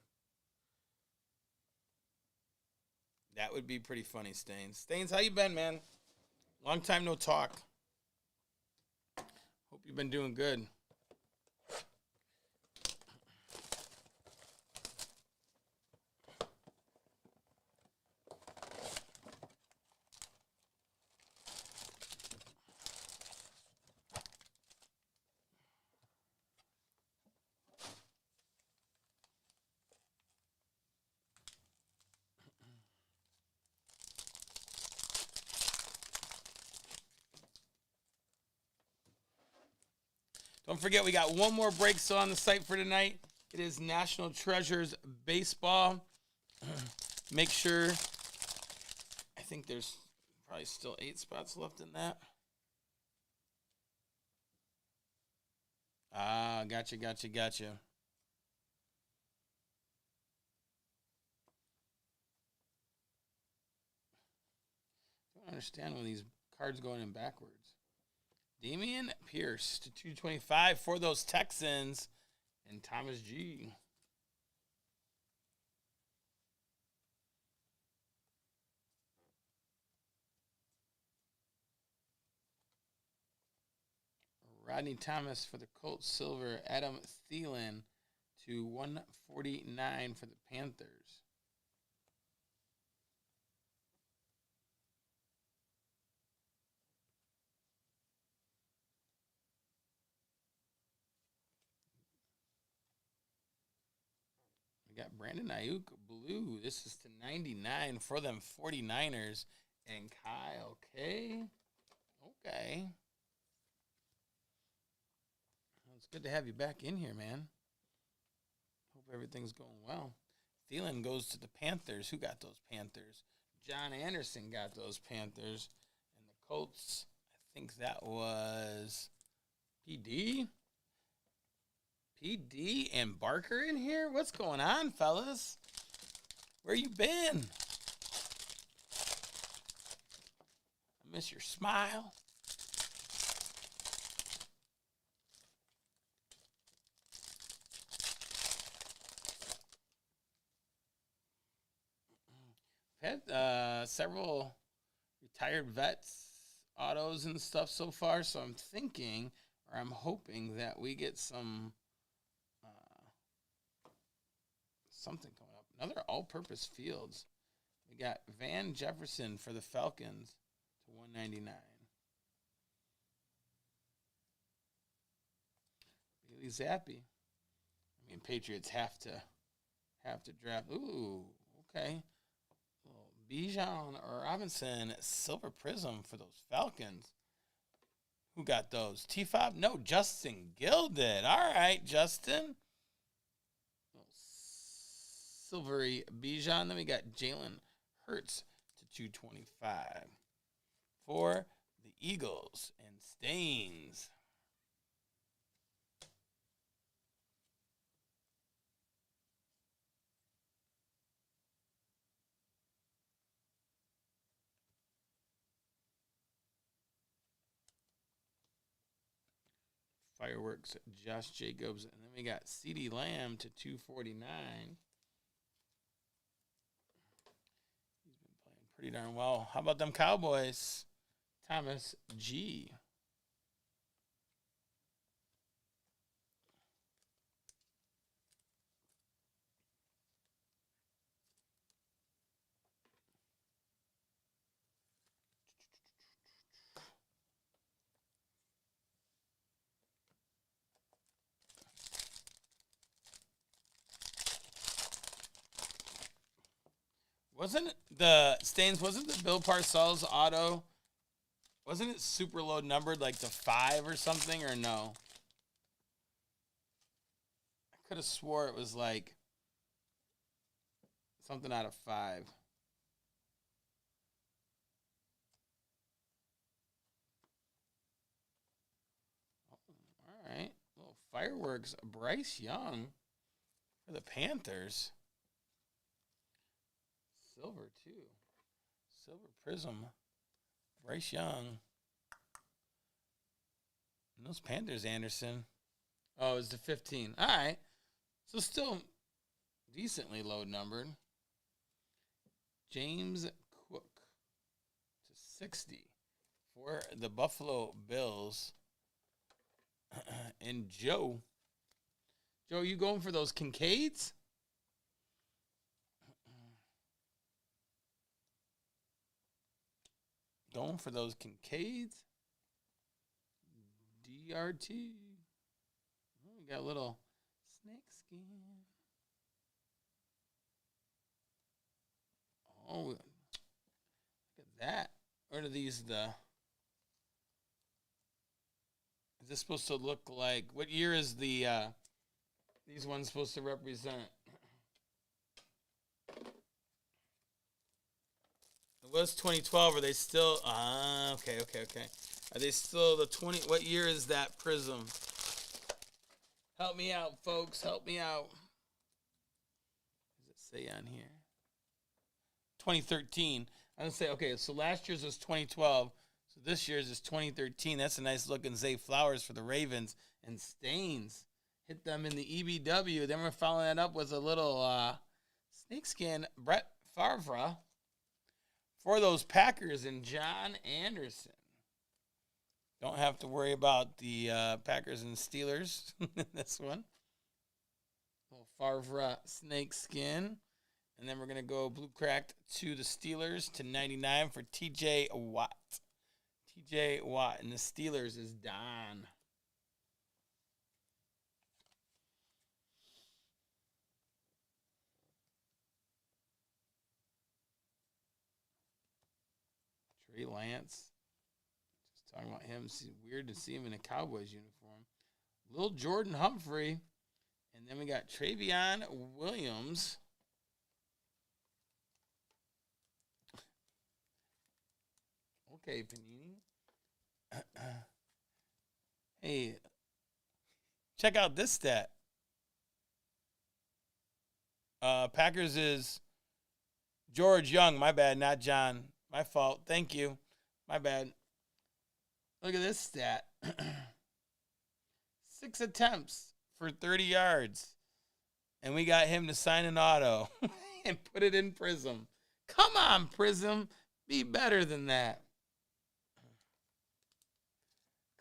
That would be pretty funny, Staines. Staines, how you been, man? Long time no talk. Hope you've been doing good. Don't forget, we got one more break still on the site for tonight. It is National Treasures Baseball. Make sure, I think there's probably still 8 spots left in that. Ah, gotcha. I don't understand when these cards going in backwards. Damian Pierce to 225 for those Texans. And Thomas G. Rodney Thomas for the Colts silver. Adam Thielen to 149 for the Panthers. We got Brandon Ayuk blue. This is to 99 for them 49ers. And Kyle K. Okay. Well, it's good to have you back in here, man. Hope everything's going well. Thielen goes to the Panthers. Who got those Panthers? John Anderson got those Panthers. And the Colts, I think that was PD. PD and Barker in here? What's going on, fellas? Where you been? I miss your smile. I've had several retired vets autos and stuff so far, so I'm thinking, or I'm hoping that we get some something coming up. Another all-purpose Fields. We got Van Jefferson for the Falcons. 199. Bailey Zappi. I mean, Patriots have to draft. Ooh, okay. Bijan or Robinson silver prism for those Falcons. Who got those? T5? No, Justin Gill did. All right, Justin. Silvery Bijan. Then we got Jalen Hurts to 225 for the Eagles and Stains. Fireworks, Josh Jacobs, and then we got CeeDee Lamb to 249. He's been playing pretty darn well. How about them Cowboys? Thomas G. Wasn't the Bill Parcells auto, wasn't it super low numbered like to 5 or something, or no? I could have swore it was like something out of 5. All right. Little fireworks. Bryce Young for the Panthers. Silver, too. Silver Prism. Bryce Young. And those Panthers, Anderson. Oh, it was the 15. All right. So still decently low numbered. James Cook to 60 for the Buffalo Bills. And Joe. Joe, you going for those Kincaids? Going for those Kincaids? DRT. Oh, we got a little snake skin. Oh, look at that. What are these? Is this supposed to look like? What year is these ones supposed to represent? It was 2012. Are they still? Okay. Are they still the 20? What year is that Prism? Help me out, folks. Help me out. What does it say on here? 2013. I'm going to say, okay, so last year's was 2012. So this year's is 2013. That's a nice looking Zay Flowers for the Ravens. And Stains hit them in the EBW. Then we're following that up with a little snakeskin Brett Favre for those Packers and John Anderson. Don't have to worry about the Packers and Steelers in this one. Little Favre snakeskin. And then we're going to go blue cracked to the Steelers to 99 for TJ Watt. TJ Watt. And the Steelers is Don. Trey Lance. Just talking about him. It's weird to see him in a Cowboys uniform. Lil Jordan Humphrey. And then we got Travion Williams. Okay, Panini. Hey, check out this stat. Packers is George Young. My bad, not John. My fault. Thank you. My bad. Look at this stat. 6 attempts for 30 yards. And we got him to sign an auto and put it in Prism. Come on, Prism. Be better than that.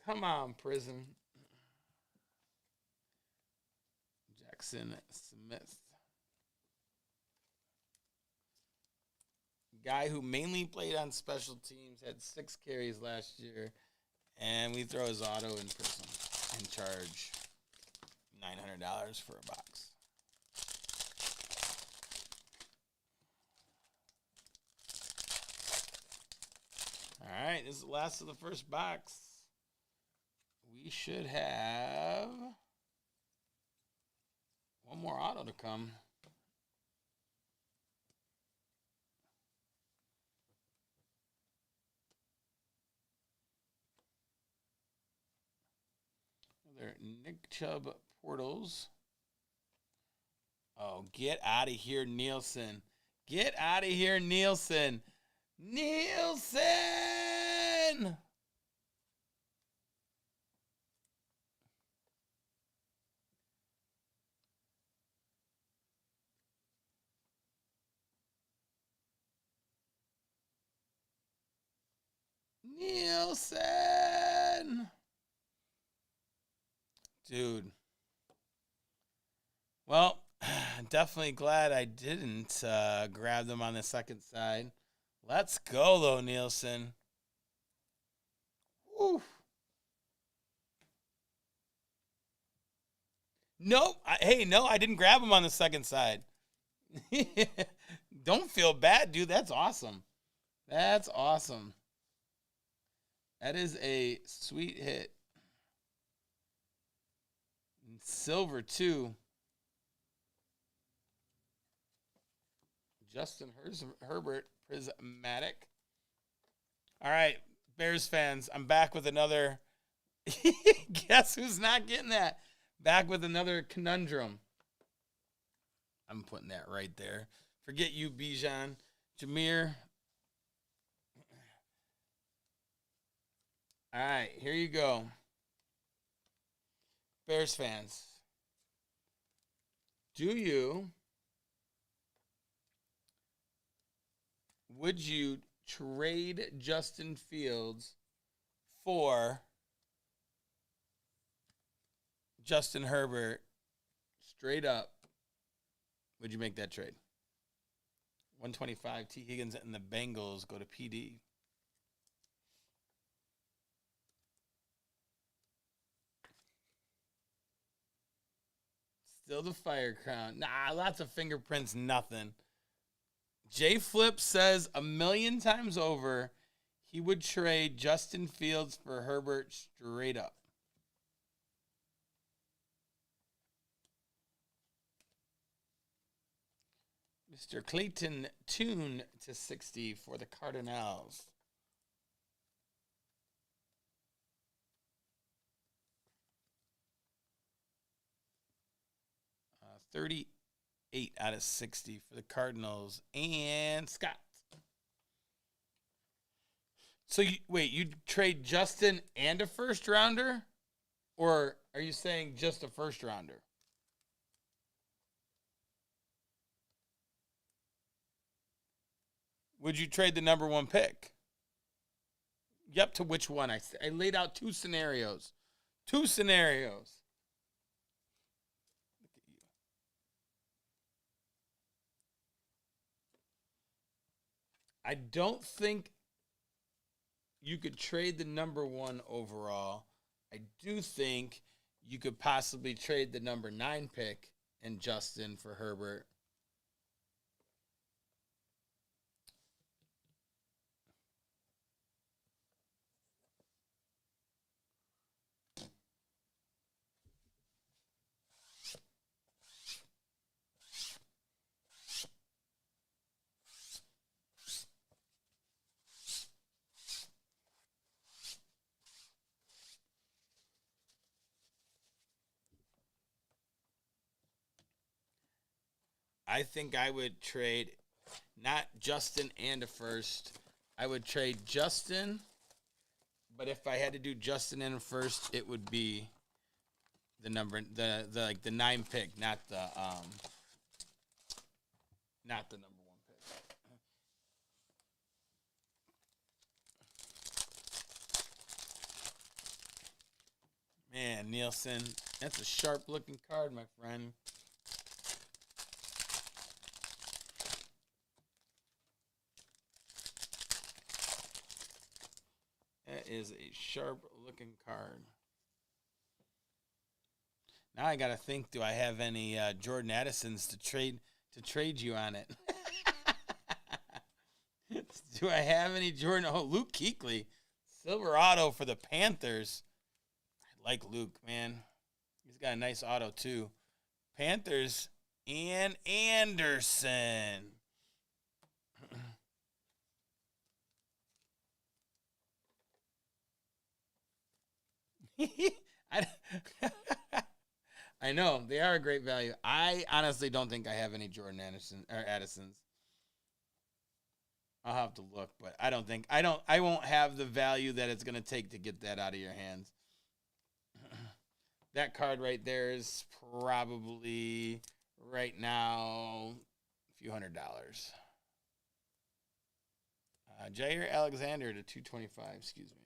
Come on, Prism. Jackson Smith. guy who mainly played on special teams, had 6 carries last year, and we throw his auto in Prizm and charge $900 for a box. All right, this is the last of the first box. We should have one more auto to come. Another Nick Chubb Portals. Oh, get out of here, Nielsen. Get out of here, Nielsen. Nielsen! Nielsen! Dude. Well, definitely glad I didn't grab them on the second side. Let's go, though, Nielsen. Woo. Nope. No, I didn't grab them on the second side. Don't feel bad, dude. That's awesome. That's awesome. That is a sweet hit. Silver, too. Justin Herbert, Prismatic. All right, Bears fans, I'm back with another. Guess who's not getting that? Back with another conundrum. I'm putting that right there. Forget you, Bijan. Jameer. All right, here you go. Bears fans. Would you trade Justin Fields for Justin Herbert straight up? Would you make that trade? 125, T. Higgins and the Bengals go to PD. Still the fire crown. Nah, lots of fingerprints, nothing. J Flip says 1,000,000 times over he would trade Justin Fields for Herbert straight up. Mr. Clayton Tune to 60 for the Cardinals. 38 out of 60 for the Cardinals. And Scott. So, you'd trade Justin and a first rounder? Or are you saying just a first rounder? Would you trade the number 1 pick? Yep, to which one? I laid out 2 scenarios. 2 scenarios. Look at you. I don't think you could trade the number 1 overall. I do think you could possibly trade the number 9 pick and Justin for Herbert. I think I would trade not Justin and a first. I would trade Justin, but if I had to do Justin and a first, it would be the 9 pick, not the number 1 pick. Man, Nielsen, that's a sharp looking card, my friend. That is a sharp-looking card. Now I gotta think. Do I have any Jordan Addisons to trade you on it? Do I have any Jordan? Oh, Luke Kuechly, silver auto for the Panthers. I like Luke, man. He's got a nice auto too. Panthers and Anderson. I, I know they are a great value. I honestly don't think I have any Jordan Anderson or Addisons. I'll have to look, but I won't have the value that it's going to take to get that out of your hands. That card right there is probably right now a few $100. Jair Alexander to 225, excuse me.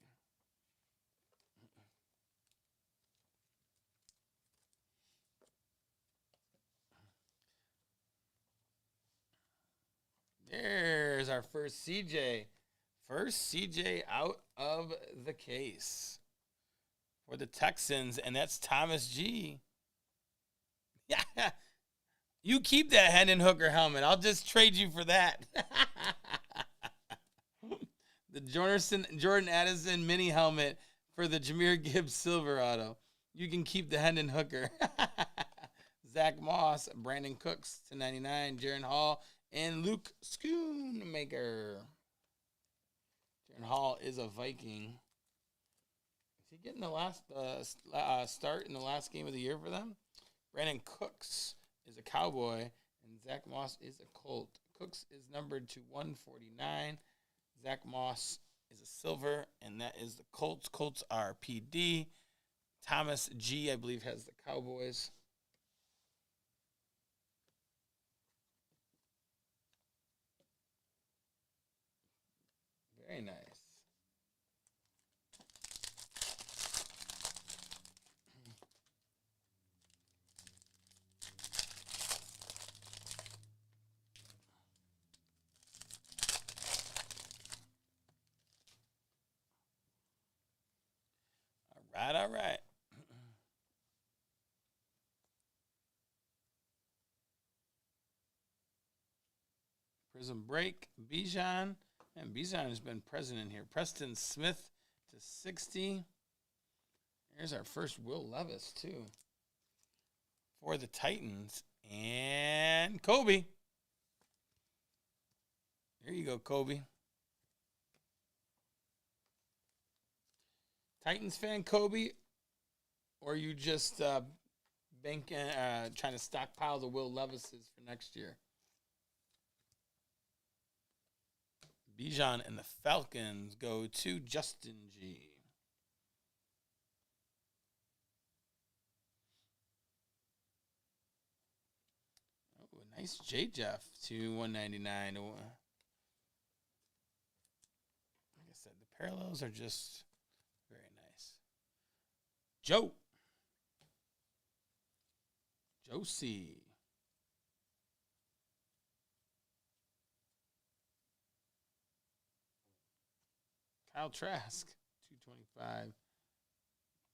There's our first CJ. First CJ out of the case for the Texans, and that's Thomas G. Yeah, you keep that Hendon Hooker helmet. I'll just trade you for that. The Jordan Addison mini helmet for the Jahmyr Gibbs silver auto. You can keep the Hendon Hooker. Zach Moss, Brandon Cooks to 99, Jaron Hall, and Luke Schoonmaker. Jaron Hall is a Viking. Is he getting the last start in the last game of the year for them? Brandon Cooks is a Cowboy, and Zach Moss is a Colt. Cooks is numbered to 149. Zach Moss is a silver, and that is the Colts. Colts are PD. Thomas G, I believe, has the Cowboys. Very nice. All right. Prizm break, Bijan. And Bijan has been present in here. Preston Smith to 60. There's our first Will Levis, too. For the Titans. And Kobe. There you go, Kobe. Titans fan, Kobe? Or you just trying to stockpile the Will Levises for next year? Bijan and the Falcons go to Justin G. Oh, nice J. Jeff to 199. Like I said, the parallels are just very nice. Josie. Kyle Trask, 225.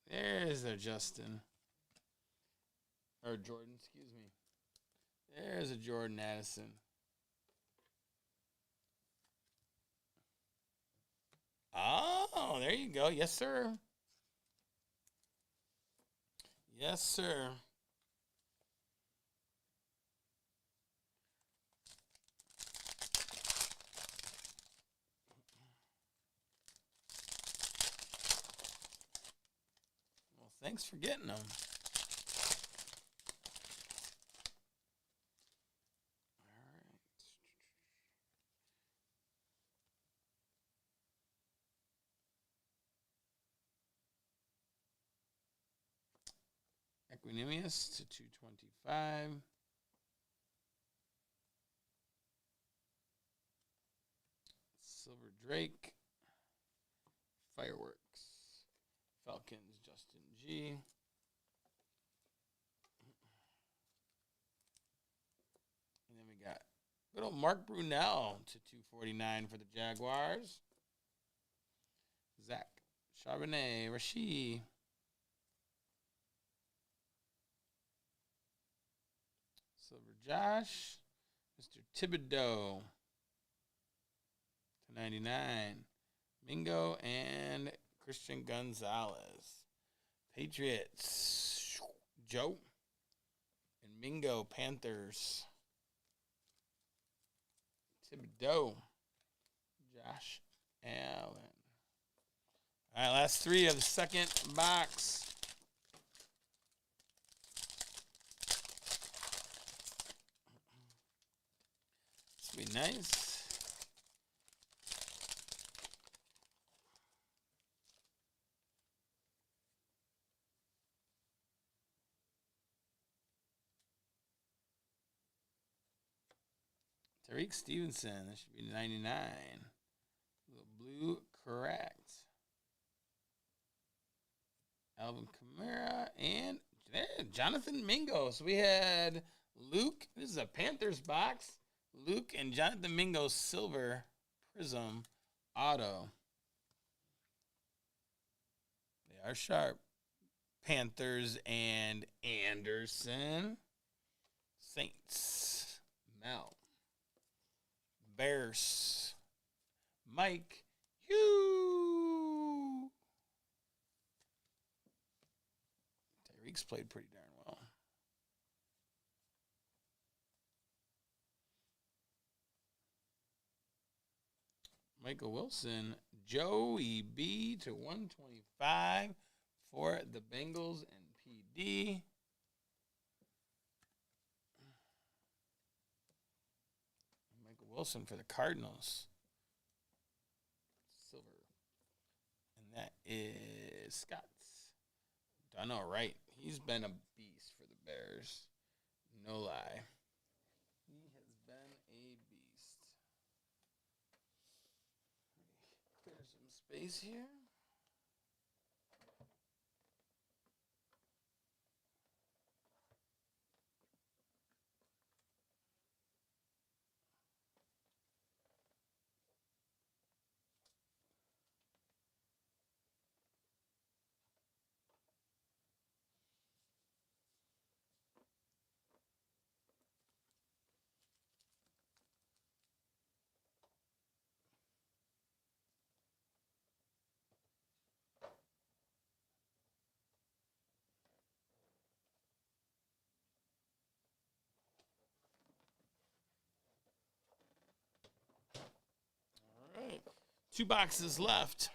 There's their Justin. Or Jordan, excuse me. There's a Jordan Addison. Oh, there you go. Yes, sir. Yes, sir. Well, thanks for getting them. Equanimous to 225. Silver Drake. Fireworks. Falcons, Justin G. And then we got good old Mark Brunell to 249 for the Jaguars. Zach Charbonnet, Rasheed. Silver Josh. Mr. Thibodeau. To 99. Mingo and Christian Gonzalez. Patriots. Joe. And Mingo, Panthers. Thibodeau. Josh Allen. All right, last three of the second box. This will be nice. Tariq Stevenson, that should be 99. Little blue, correct. Alvin Kamara and Jonathan Mingo. So we had Luke. This is a Panthers box. Luke and Jonathan Mingo silver Prizm auto. They are sharp. Panthers and Anderson. Saints. Mel. Bears. Mike. Hugh. Tyreek's played pretty darn well. Michael Wilson. Joey B to 125 for the Bengals and PD. Wilson for the Cardinals. Silver. And that is Scott's. I know, right? He's been a beast for the Bears. No lie. He has been a beast. Clear some space here. All right. 2 boxes left.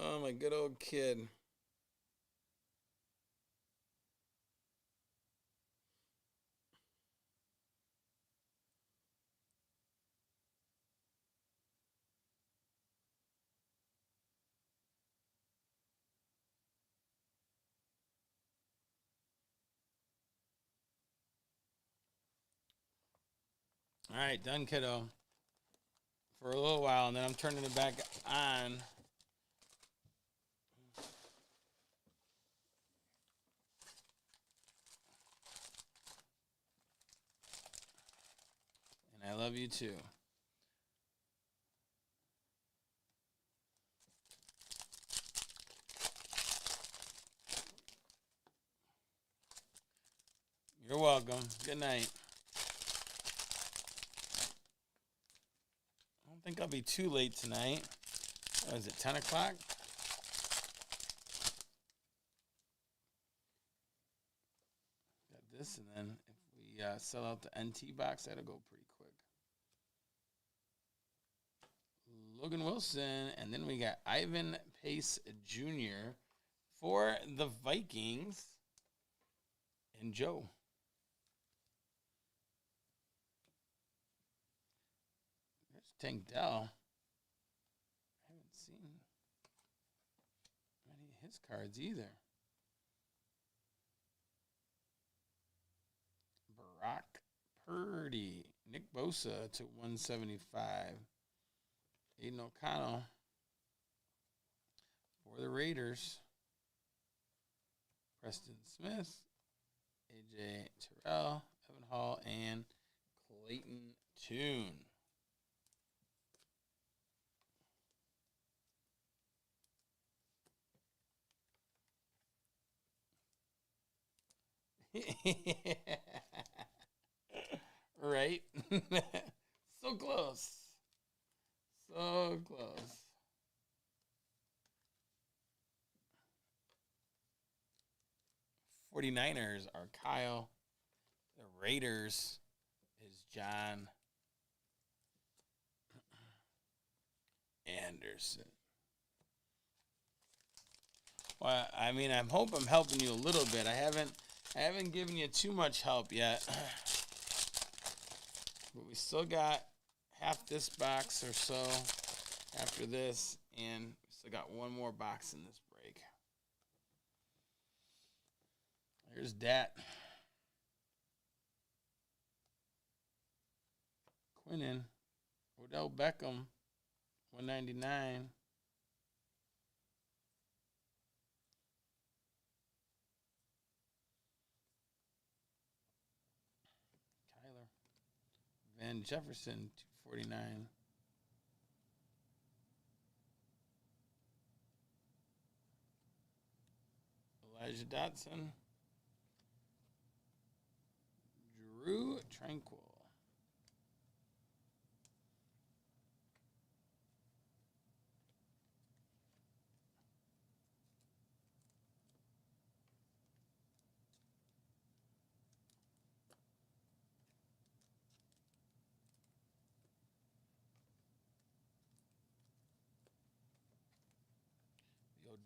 Oh, my good old kid. All right, done, kiddo. For a little while, and then I'm turning it back on. And I love you too. You're welcome. Good night. I don't think I'll be too late tonight. Oh, is it 10 o'clock? Got this, and then if we sell out the NT box, that'll go pretty quick. Logan Wilson, and then we got Ivan Pace Jr. for the Vikings and Joe. Tank Dell. I haven't seen any of his cards either. Brock Purdy. Nick Bosa to 175. Aiden O'Connell for the Raiders. Preston Smith, AJ Terrell, Evan Hall, and Clayton Tune. Right? So close. So close. '49ers are Kyle. The Raiders is John Anderson. Well, I mean, I hope I'm helping you a little bit. I haven't given you too much help yet. But we still got half this box or so after this, and we still got one more box in this break. Here's Dat. Quinnen. Odell Beckham. 199. Kyler. Van Jefferson. 249. Elijah Dotson. Drew Tranquil.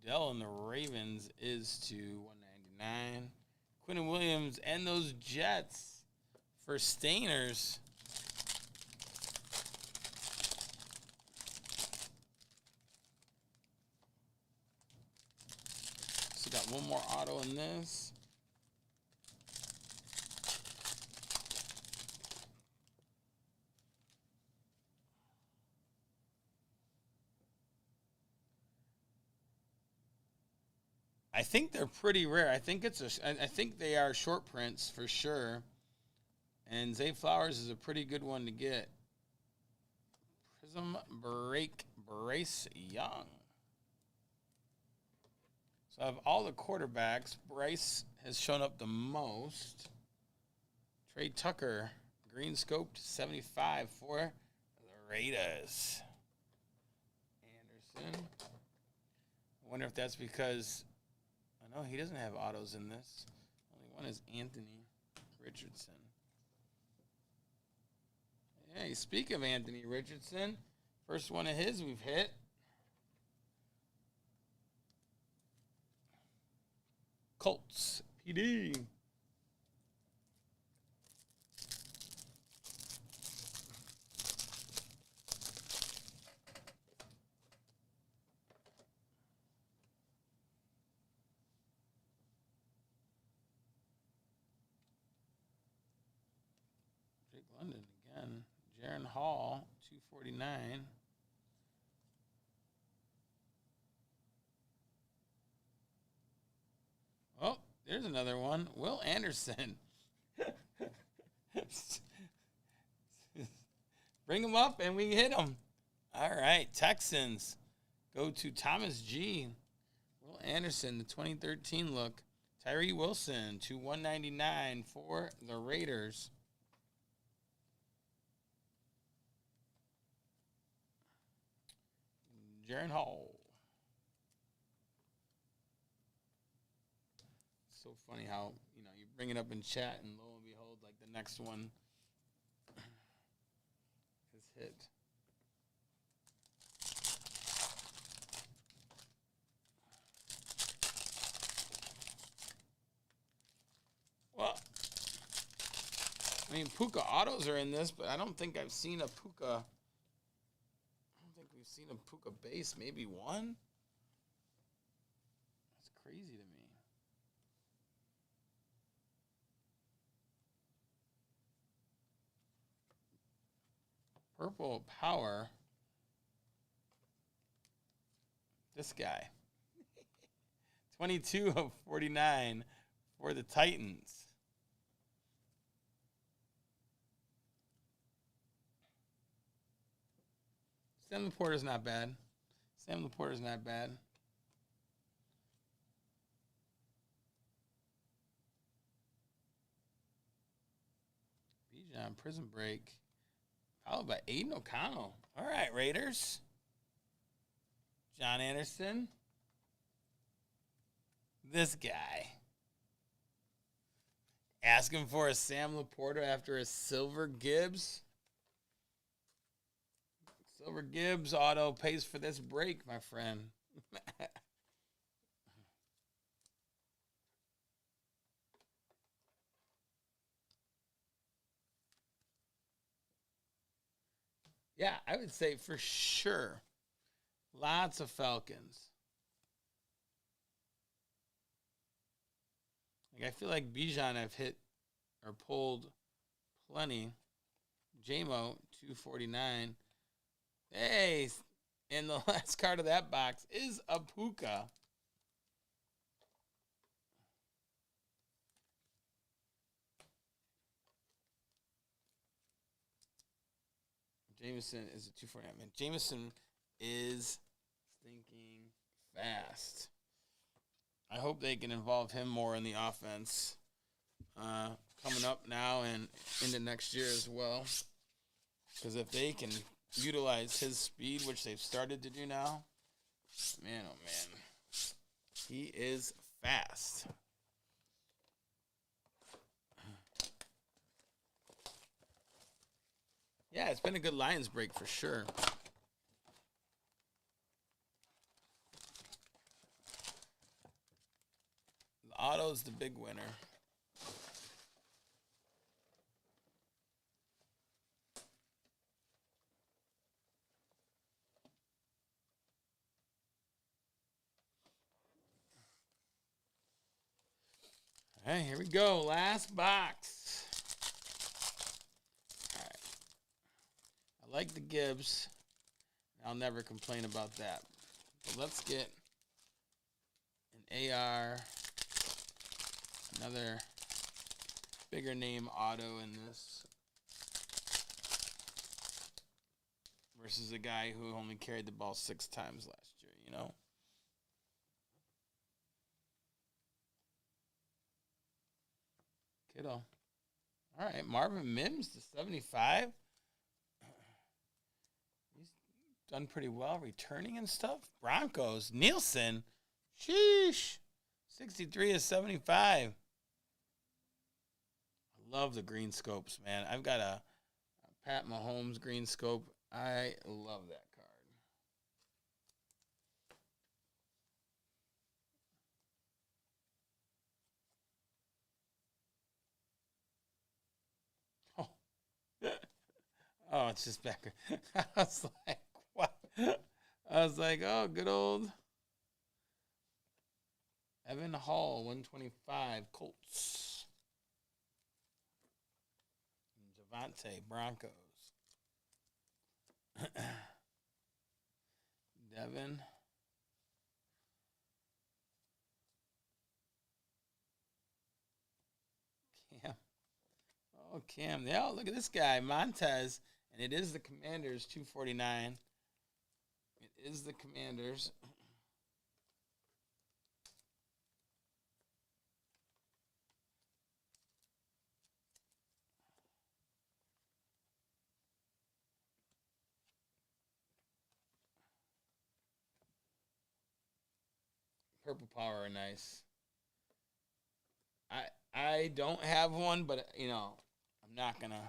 Odell and the Ravens is to 199. Quinnen Williams and those Jets for Stainers. So got one more auto in this. I think they're pretty rare. I think I think they are short prints for sure. And Zay Flowers is a pretty good one to get. Prizm break Bryce Young. So I have all the quarterbacks. Bryce has shown up the most. Trey Tucker, green scoped 75 for the Raiders. Anderson. I wonder if that's because no, he doesn't have autos in this. Only one is Anthony Richardson. Hey, speak of Anthony Richardson, first one of his we've hit. Colts, PD. Jake London again. Jaron Hall, 249. Oh, there's another one. Will Anderson. Bring him up and we hit him. All right, Texans go to Thomas G. Will Anderson, the 2013 look. Tyree Wilson to 199 for the Raiders. Jaron Hall. So funny how, you bring it up in chat and lo and behold, like the next one is hit. Well, I mean, Puka autos are in this, but I don't think I've seen a Puka. I don't think we've seen a Puka base. Maybe one? That's crazy to me. Purple Power. This guy. 22 of 49 for the Titans. Sam Laporta's not bad. Sam Laporta's not bad. Bijan, Prison Break. Followed by Aiden O'Connell. All right, Raiders. John Anderson. This guy. Asking for a Sam Laporta after a Silver Gibbs. Silver Gibbs auto pays for this break, my friend. Yeah, I would say for sure. Lots of Falcons. Like, I feel like Bijan I've hit or pulled plenty. JMO, 249. Hey, and the last card of that box is a Puka. Jameson is a 249. Man, Jameson is thinking fast. I hope they can involve him more in the offense coming up now and into next year as well. Because if they can utilize his speed, which they've started to do now, man, oh man, he is fast. Yeah, it's been a good Lions break for sure. The auto's the big winner. All right, here we go. Last box. All right. I like the Gibbs. I'll never complain about that. But let's get an AR, another bigger name auto in this versus a guy who only carried the ball 6 times last year, you know? Kiddo. All right, Marvin Mims to 75. He's done pretty well returning and stuff. Broncos, Nielsen. Sheesh. 63 is 75. I love the green scopes, man. I've got a Pat Mahomes green scope. I love that card. Oh, it's just back. I was like, what? I was like, oh, good old Evan Hall, 125, Colts. Javante, Broncos. Devin. Cam. Oh, Cam. Yeah, look at this guy, Montez. And it is the Commanders, 249. It is the Commanders. Purple Power are nice. I don't have one, but you know, I'm not gonna.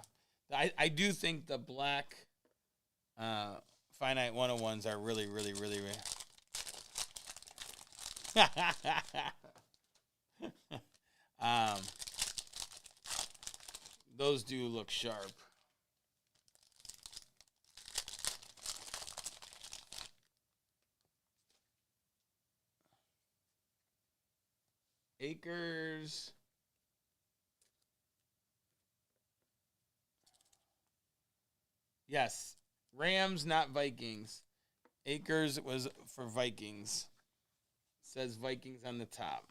I do think the black finite 101s are really, really, really. Those do look sharp. Akers. Yes. Rams, not Vikings. Akers was for Vikings. says Vikings on the top.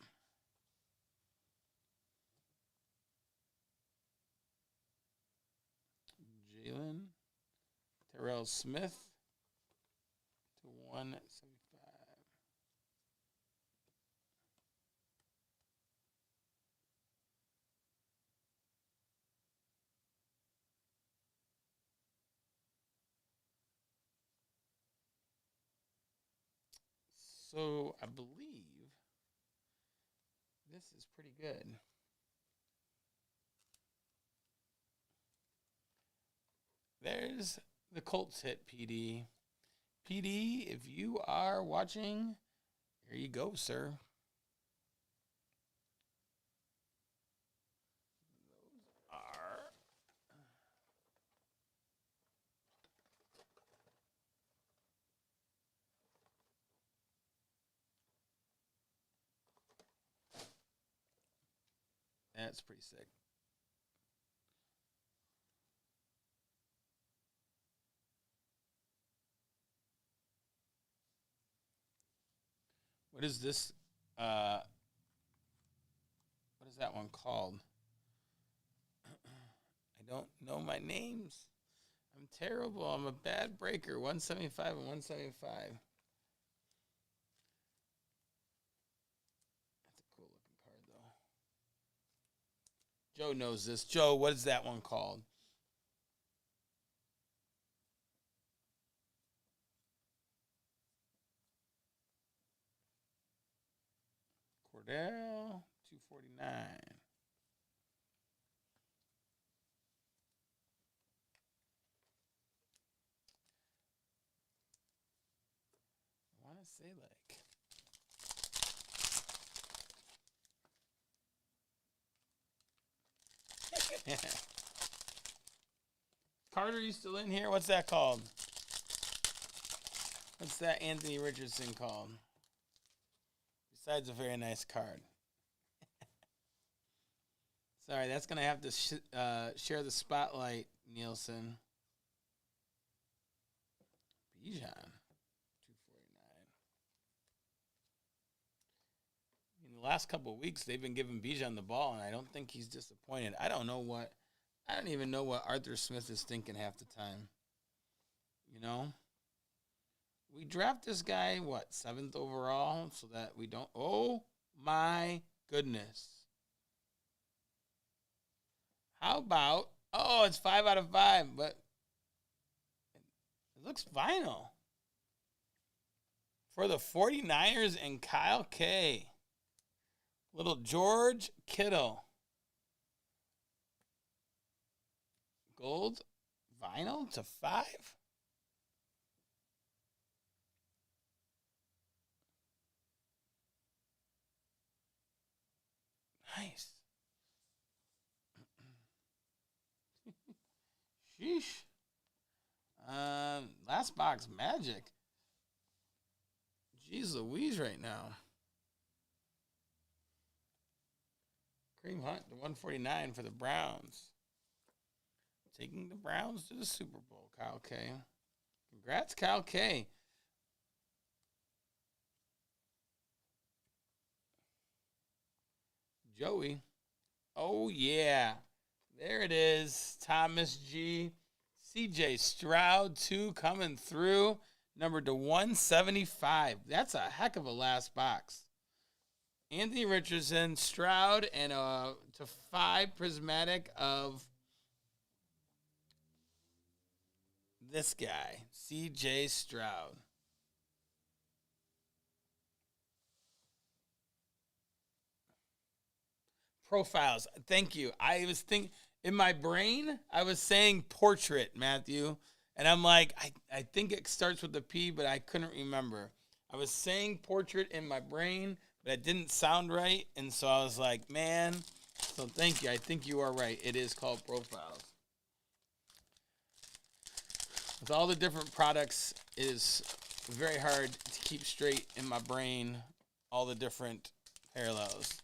Jalen. Terrell Smith to 175. So I believe this is pretty good. There's the Colts hit, PD. PD, if you are watching, here you go, sir. Those are... That's pretty sick. What is this? What is that one called? I don't know my names. I'm terrible. I'm a bad breaker. 175 and 175. That's a cool looking card, though. Joe knows this. Joe, what is that one called? Cordell, 249. I want to say like... Carter, you still in here? What's that called? What's that Anthony Richardson called? Besides a very nice card. Sorry, that's going to have to share the spotlight, Nielsen. Bijan, 249. In the last couple of weeks, they've been giving Bijan the ball, and I don't think he's disappointed. I don't even know what Arthur Smith is thinking half the time. You know? We draft this guy, 7th overall, so that we don't... Oh, my goodness. How about... Oh, it's 5 out of 5, but it looks vinyl. For the 49ers and Kyle K. Little George Kittle. Gold vinyl to 5. Nice. Sheesh. Last box magic. Jeez Louise right now. Kareem Hunt to 149 for the Browns. Taking the Browns to the Super Bowl, Kyle K. Congrats, Kyle K. Joey. Oh, yeah. There it is. Thomas G. CJ Stroud, 2 coming through. Numbered to 175. That's a heck of a last box. Anthony Richardson, Stroud, and to 5 prismatic of this guy, CJ Stroud. Profiles. Thank you. I was thinking, in my brain, I was saying portrait, Matthew. And I'm like, I think it starts with a P, but I couldn't remember. I was saying portrait in my brain, but it didn't sound right. And so I was like, man. So thank you. I think you are right. It is called profiles. With all the different products, it is very hard to keep straight in my brain all the different parallels.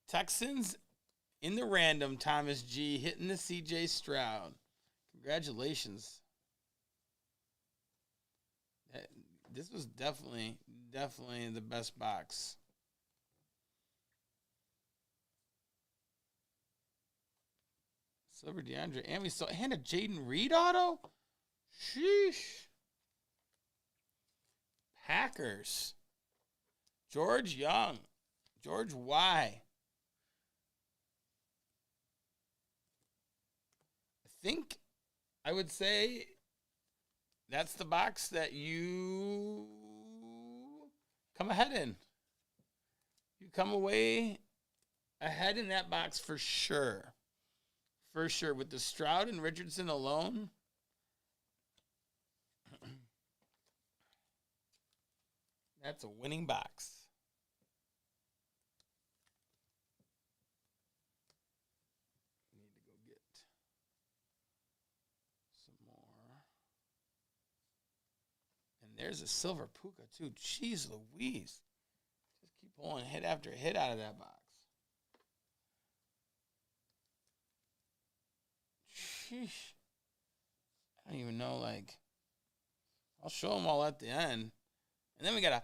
Texans in the random, Thomas G. hitting the CJ Stroud. Congratulations. Uh, This was definitely the best box. Silver DeAndre, and we still and a Jaden Reed auto. Sheesh. Packers. George Young. George Y. I think I would say that's the box that you come ahead in. You come away ahead in that box for sure. For sure. With the Stroud and Richardson alone. That's a winning box. Need to go get some more. And there's a silver puka too. Jeez Louise. Just keep pulling hit after hit out of that box. Sheesh. I don't even know, like, I'll show them all at the end. And then we got a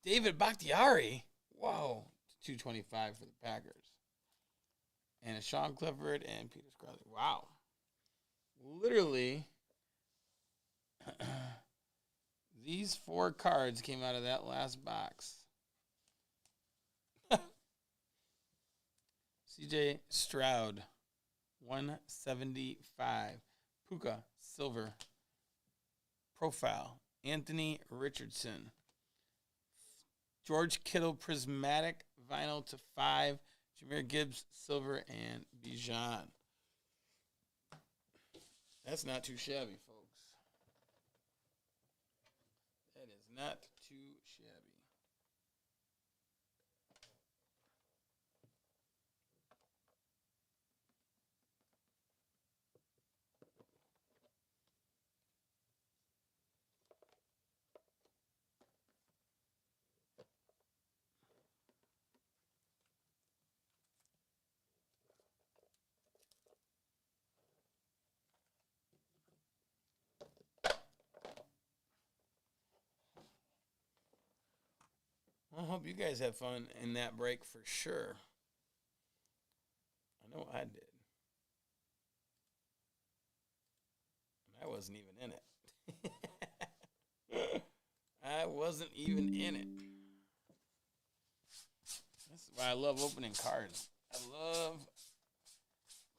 David Bakhtiari. Whoa. 225 for the Packers. And a Sean Clifford and Peter Scarlett. Wow. Literally, these 4 cards came out of that last box. CJ Stroud, 175. Puka, silver. Profile, Anthony Richardson. George Kittle, prismatic vinyl to 5. Jahmyr Gibbs, silver, and Bijan. That's not too shabby, folks. That is not too shabby. I hope you guys had fun in that break for sure. I know I did. And I wasn't even in it. I wasn't even in it. This is why I love opening cards. I love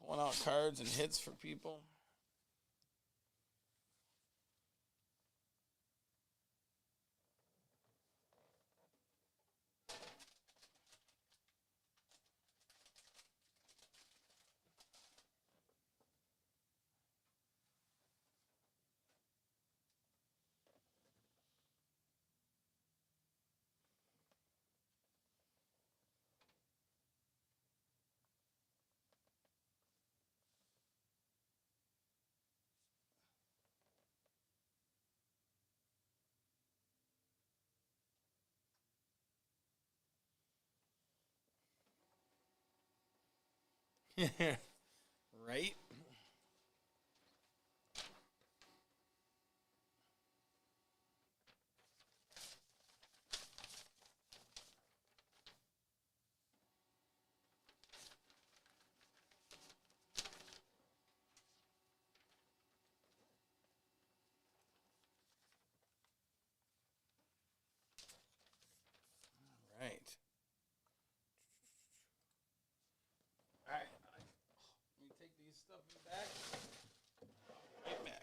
pulling out cards and hits for people. Right? Right. All right. Let me take these stuff back. Right back.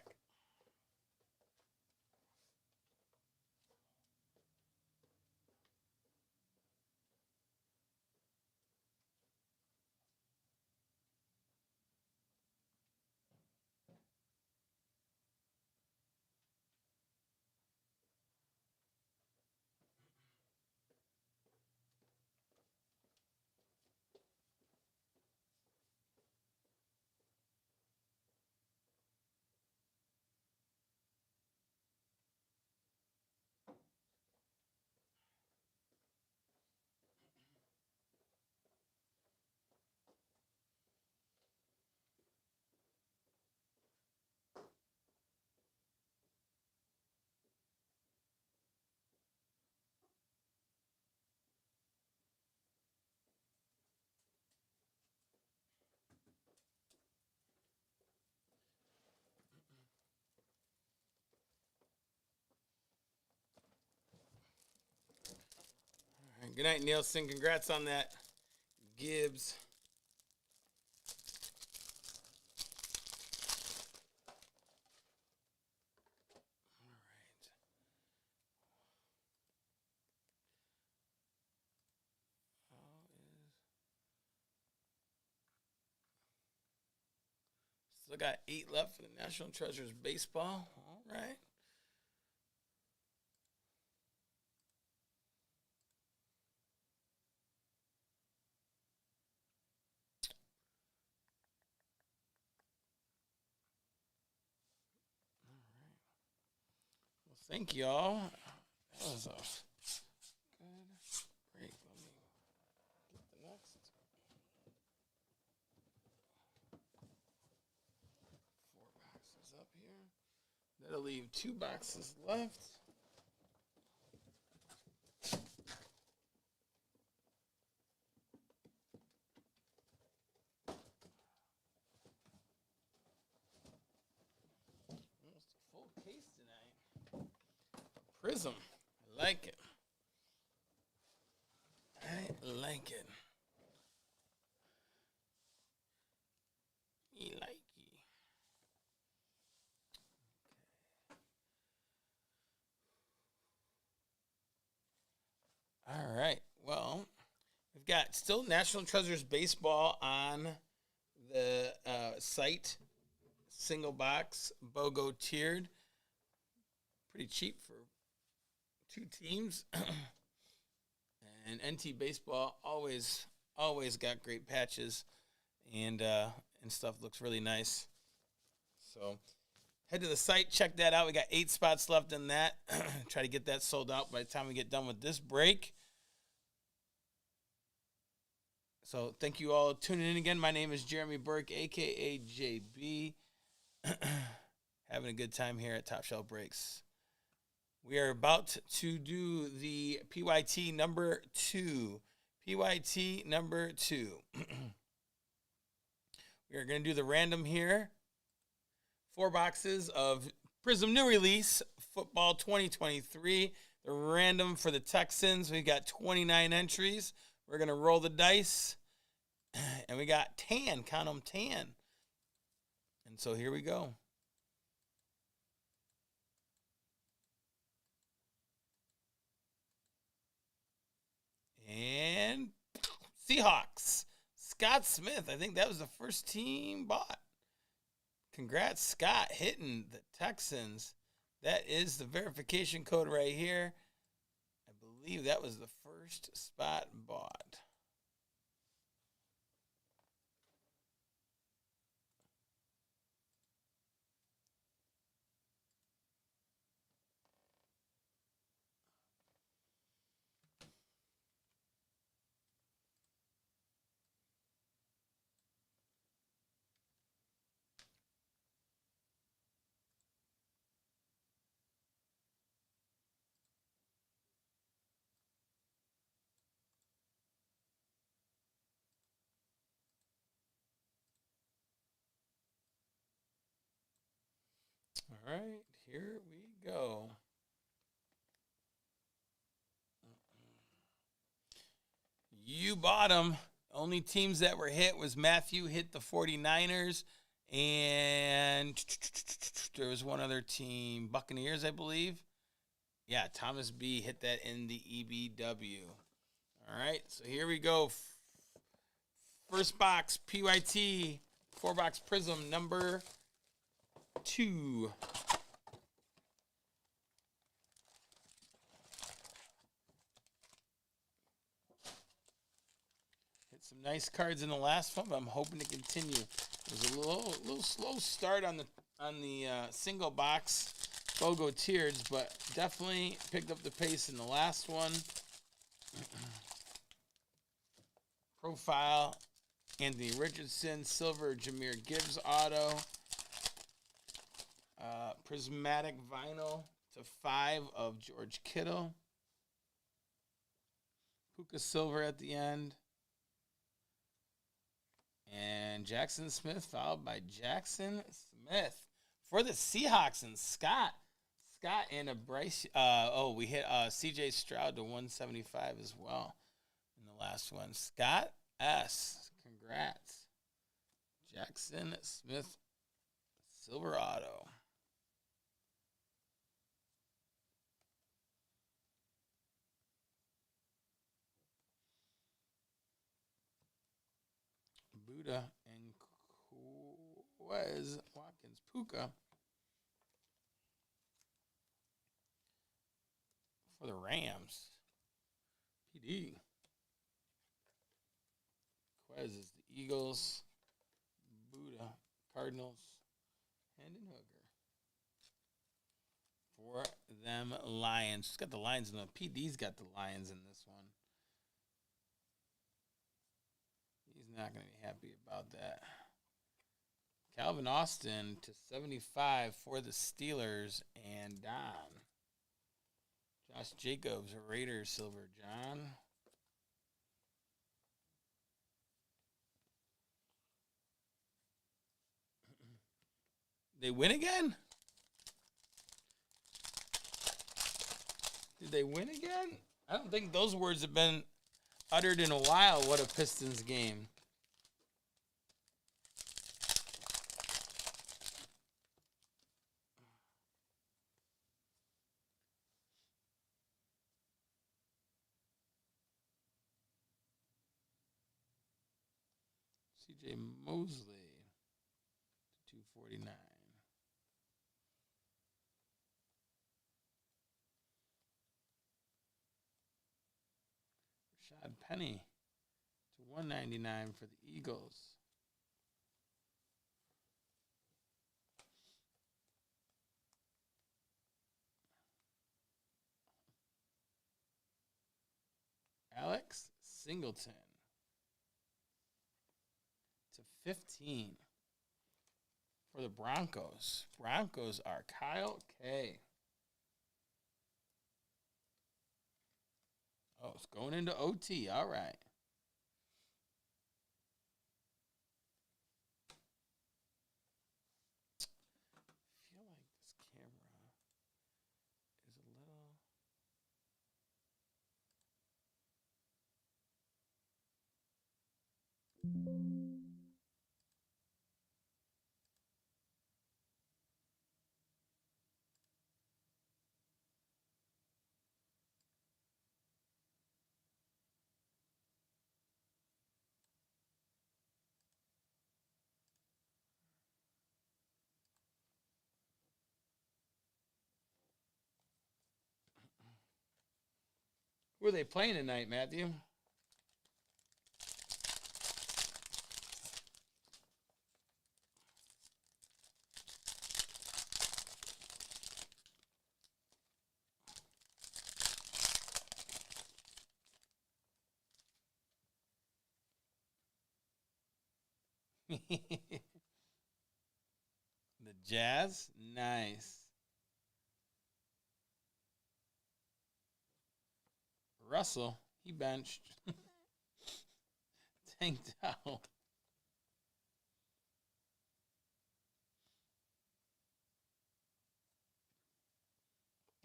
Good night, Nielsen. Congrats on that, Gibbs. Still got 8 left for the National Treasures baseball. All right. Well, thank y'all. That was a good break. Let me get the next 4 boxes up here. That'll leave 2 boxes left. Almost a full case tonight. Prizm. I like it. I like it. Me like it. All right. Well, we've got still National Treasures baseball on the site. Single box, BOGO tiered. Pretty cheap for 2 teams. And NT baseball always got great patches and stuff. Looks really nice. So head to the site, check that out. We got 8 spots left in that. Try to get that sold out by the time we get done with this break. So thank you all tuning in again. My name is Jeremy Burke, a.k.a. JB. Having a good time here at Top Shelf Breaks. We are about to do the PYT number 2. PYT number 2. We are going to do the random here. 4 boxes of Prizm New Release Football 2023. The random for the Texans. We got 29 entries. We're going to roll the dice. And we got 10. Count them 10. And so here we go. And Seahawks. Scott Smith. I think that was the first team bought. Congrats, Scott, hitting the Texans. That is the verification code right here. I believe that was the first spot bought. All right, here we go. You bought them. Only teams that were hit was Matthew hit the 49ers, and there was one other team, Buccaneers, I believe. Yeah, Thomas B hit that in the EBW. All right, so here we go. First box, PYT, 4-box Prizm number 2. Hit some nice cards in the last one, but I'm hoping to continue. It was a little slow start on the single box BOGO tiered, but definitely picked up the pace in the last one. Profile, Anthony Richardson, silver, Jahmyr Gibbs auto. Prismatic vinyl /5 of George Kittle. Puka silver at the end. And Jackson Smith followed by Jackson Smith for the Seahawks and Scott. Scott and a Bryce. We hit C.J. Stroud to 175 as well. the last one. Scott S. Congrats. Jackson Smith Silverado. Buddha and Quez Watkins Puka for the Rams. PD. Quez is the Eagles. Buddha Cardinals. Hendon Hooker for them Lions. Who's got the Lions in the PD's got the Lions in this one. He's not going to be happy about that. Calvin Austin to 75 for the Steelers and Don. Josh Jacobs, Raiders silver. John. They win again? Did they win again? I don't think those words have been uttered in a while. What a Pistons game. CJ Mosley to 249. Rashad Penny to 199 for the Eagles. Alex Singleton to 15 for the Broncos. Broncos are Kyle K. Oh, it's going into OT. All right. I feel like this camera is a little... Who are they playing tonight, Matthew? The Jazz? Nice. Russell, he benched. Tank down.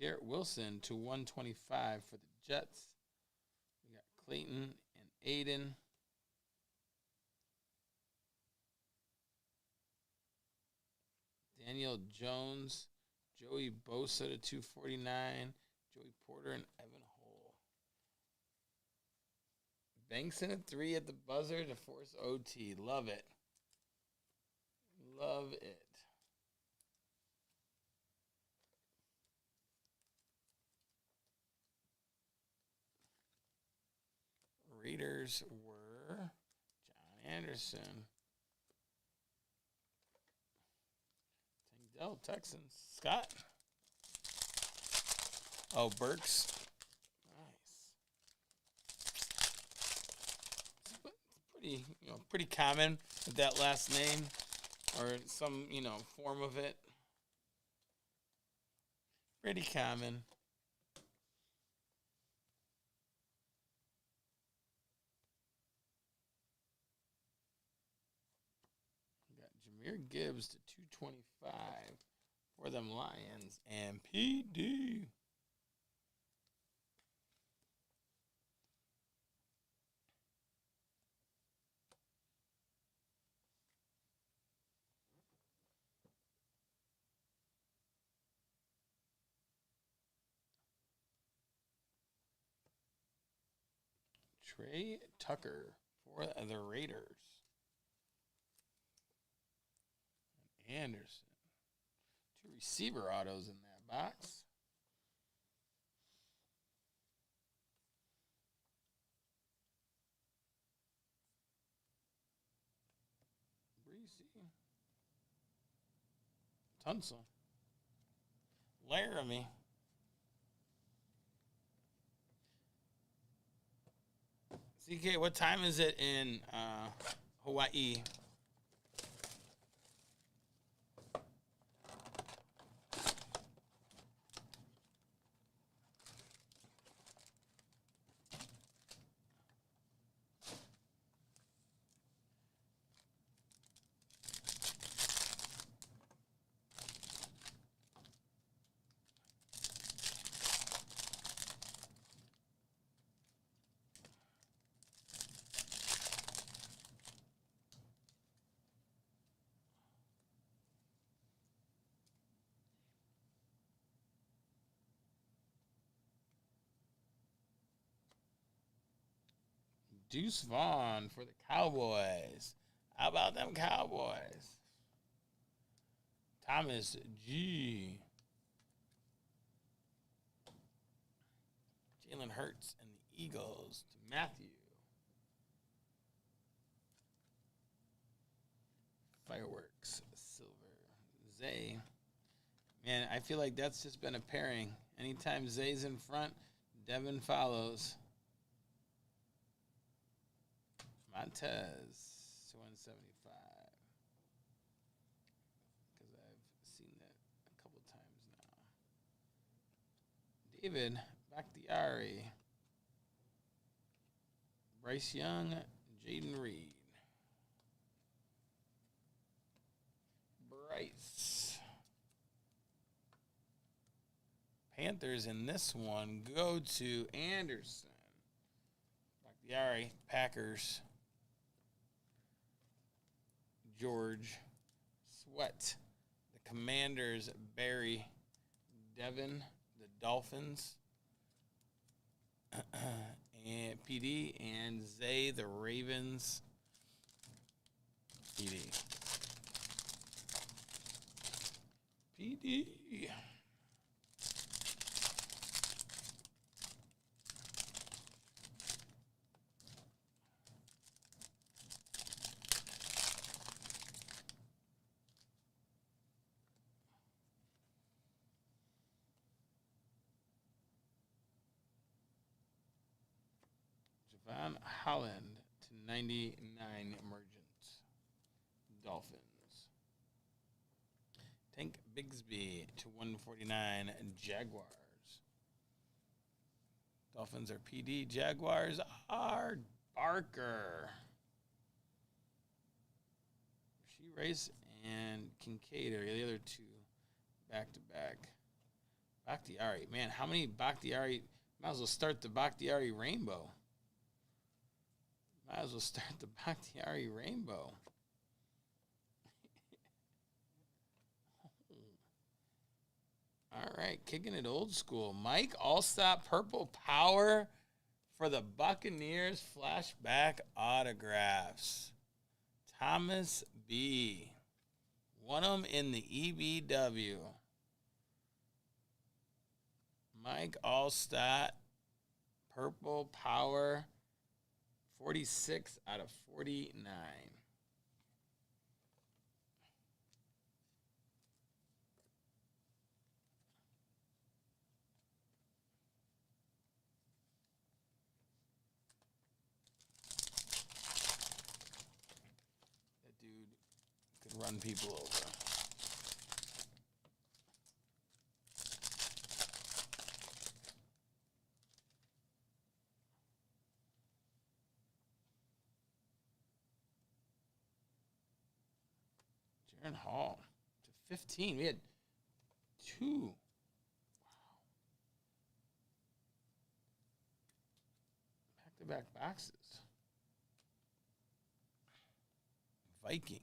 Garrett Wilson to 125 for the Jets. We got Clayton and Aiden. Daniel Jones, Joey Bosa to 249, Joey Porter and Evan Hull. Banks in a 3 at the buzzer to force OT. Love it. Love it. Raiders were John Anderson. Tangdell, Texans. Scott. Oh, Burks. Nice. It's pretty common with that last name or some, form of it. Pretty common. Jameer Gibbs to 225 for them Lions and PD. Trey Tucker for the Raiders. Anderson. 2 receiver autos in that box. Breezy. Tunsil. Laramie. CK, what time is it in Hawaii? Deuce Vaughn for the Cowboys. How about them Cowboys? Thomas G. Jalen Hurts and the Eagles to Matthew. Fireworks, Silver. Zay. Man, I feel like that's just been a pairing. Anytime Zay's in front, Devin follows. Montez, 175. Because I've seen that a couple times now. David Bakhtiari. Bryce Young, Jaden Reed. Bryce. Panthers in this one go to Anderson. Bakhtiari, Packers. George. Sweat. The Commanders, Barry. Devin, the Dolphins. And PD and Zay, the Ravens. PD. PD. Javon Holland to 99 Emergent. Dolphins. Tank Bigsby to 149 Jaguars. Dolphins are PD. Jaguars are Barker. She Race and Kincaid are the other two back-to-back. Bakhtiari. Man, how many Bakhtiari? Might as well start the Bakhtiari Rainbow. Might as well start the Bakhtiari Rainbow. All right, kicking it old school. Mike Allstott, Purple Power for the Buccaneers flashback autographs. Thomas B. Won them in the EBW. Mike Allstott, Purple Power, 46 out of 49. That dude could run people over. Jaron Hall to 15. We had two. Wow. Back-to-back boxes. Vikings.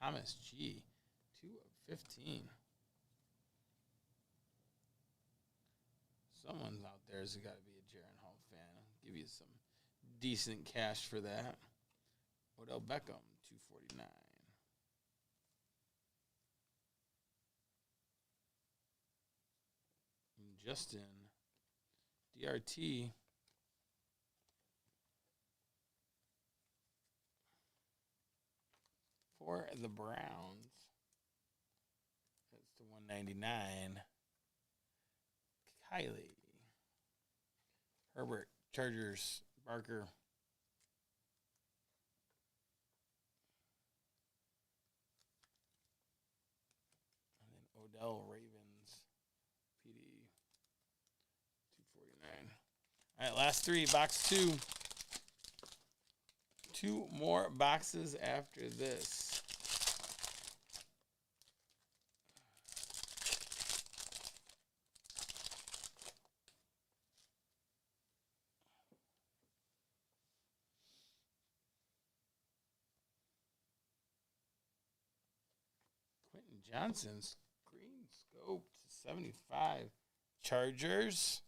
Thomas G. 2 of 15. Someone's out there has got to be a Jaron Hall fan. I'll give you some decent cash for that. Odell Beckham, 249. And Justin, DRT. For the Browns. That's to 199. Kylie. Herbert, Chargers, Barker. And then Odell, Ravens, PD, 249. All right, last three, box two. Two more boxes after this. Quentin Johnson's green scope to 75. Chargers.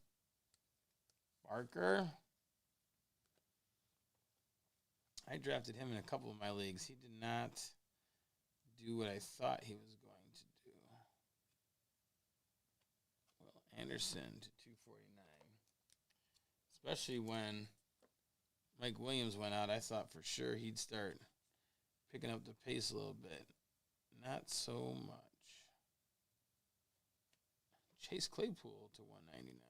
Barker. I drafted him in a couple of my leagues. He did not do what I thought he was going to do. Well, Anderson to 249. Especially when Mike Williams went out, I thought for sure he'd start picking up the pace a little bit. Not so much. Chase Claypool to 199.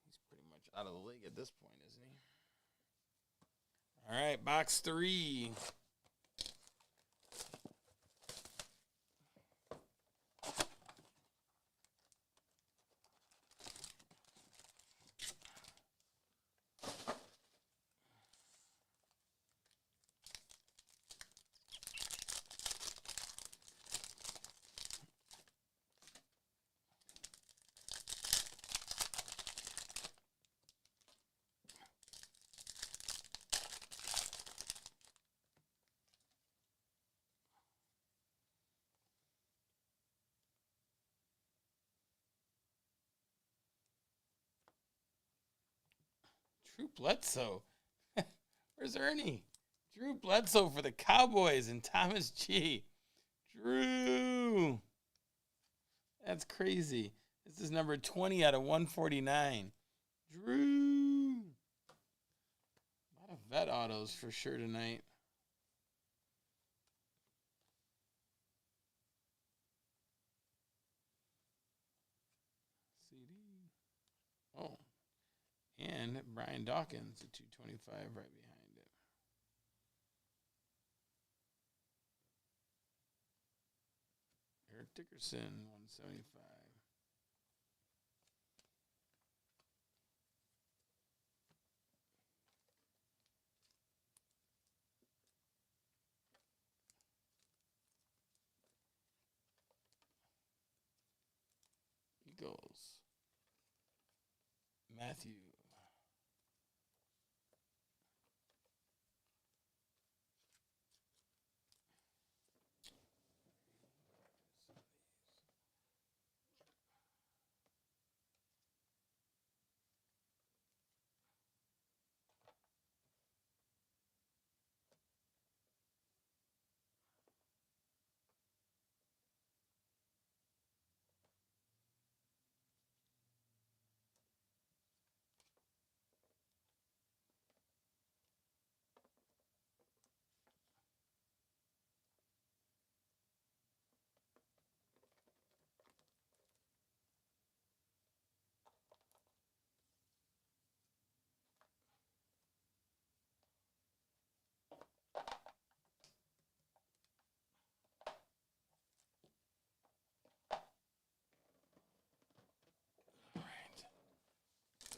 He's pretty much out of the league at this point, isn't he? All right, box three. Drew Bledsoe. Where's Ernie? Drew Bledsoe for the Cowboys and Thomas G. Drew. That's crazy. This is number 20 out of 149. Drew. A lot of vet autos for sure tonight. CD. Oh. And Brian Dawkins at 225 right behind it. Eric Dickerson, 175. Eagles. Matthew.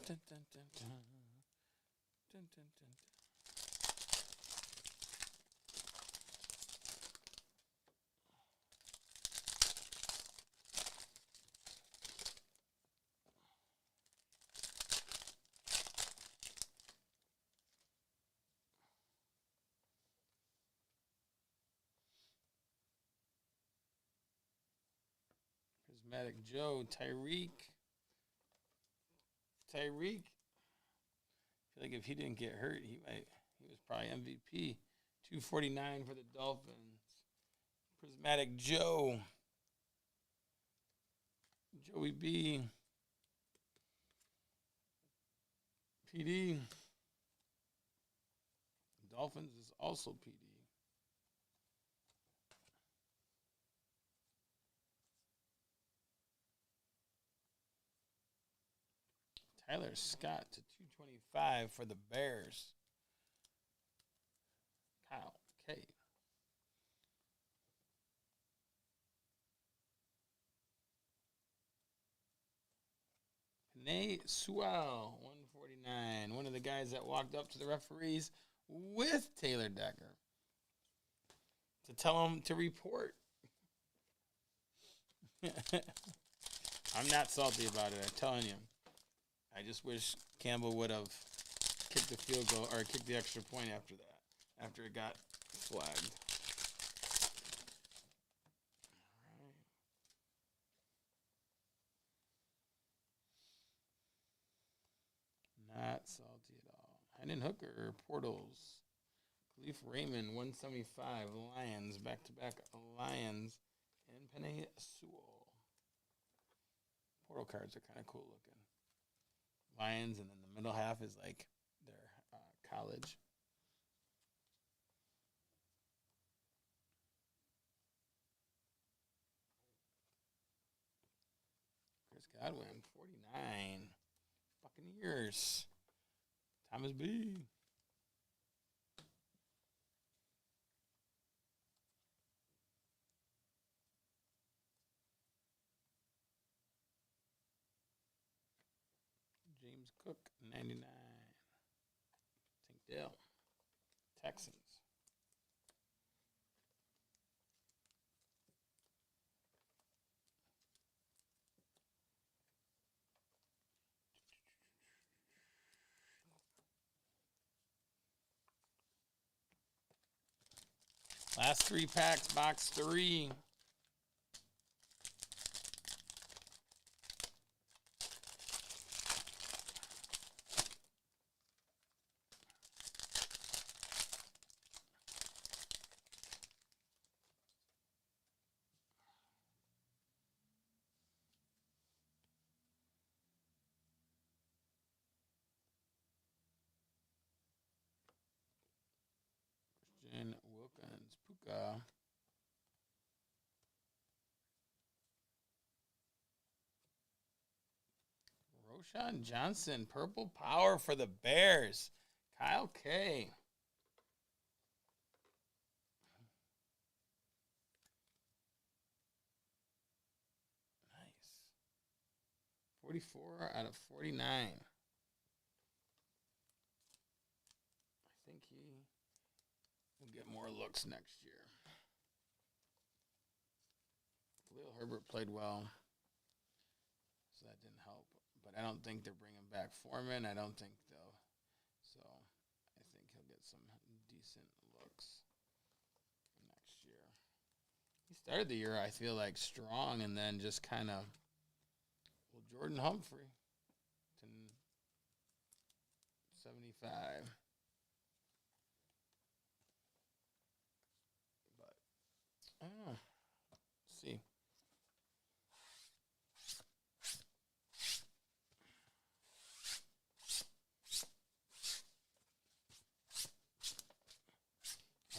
Dun, dun, dun, dun. Dun, dun, dun, dun. Prismatic Joe, Tyreek. feel like if he didn't get hurt, he was probably MVP. 249 for the Dolphins. Prismatic Joe. Joey B. PD. Dolphins is also PD. Tyler Scott to 225 for the Bears. Kyle K. Nate Sewell, 149. One of the guys that walked up to the referees with Taylor Decker to tell him to report. I'm not salty about it, I'm telling you. I just wish Campbell would have kicked the field goal or kicked the extra point after that, after it got flagged. Not salty at all. Hendon Hooker, Portals. Khalif Raymond, 175. Lions, back-to-back Lions. And Penny Sewell. Portal cards are kind of cool looking. Lions, and then the middle half is like their college. Chris Godwin, 49. Buccaneers. Thomas B. James Cook, 99. Tank Dell. Texans. Last 3 packs, box 3. Christian Wilkins, Puka. Roshan Johnson, Purple Power for the Bears. Kyle K. Nice. 44 out of 49. I think he will get more looks next year. Khalil Herbert played well, so that didn't help. But I don't think they're bringing back Foreman. I don't think they'll. So I think he'll get some decent looks next year. He started the year, I feel like, strong, and then just kind of, well, Jordan Humphrey to 75. But I don't know. Let's see.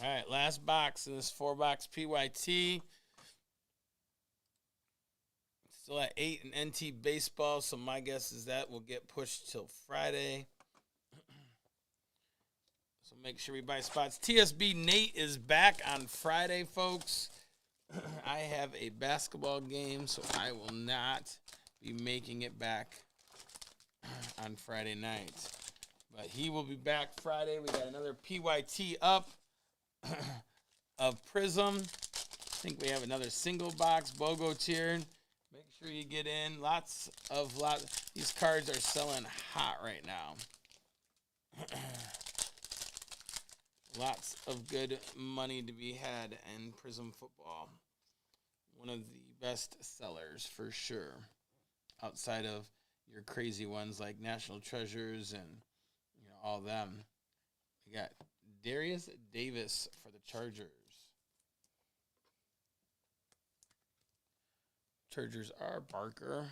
All right, last box in this 4-box PYT. Still at 8 in NT baseball, so my guess is that will get pushed till Friday. So make sure we buy spots. TSB Nate is back on Friday, folks. I have a basketball game, so I will not be making it back on Friday night. But he will be back Friday. We got another PYT up of Prizm. I think we have another single box BOGO tier. Make sure you get in. These cards are selling hot right now. Lots of good money to be had in Prizm football. One of the best sellers for sure. Outside of your crazy ones like National Treasures and all them. We got Darius Davis for the Chargers. Chargers are Barker.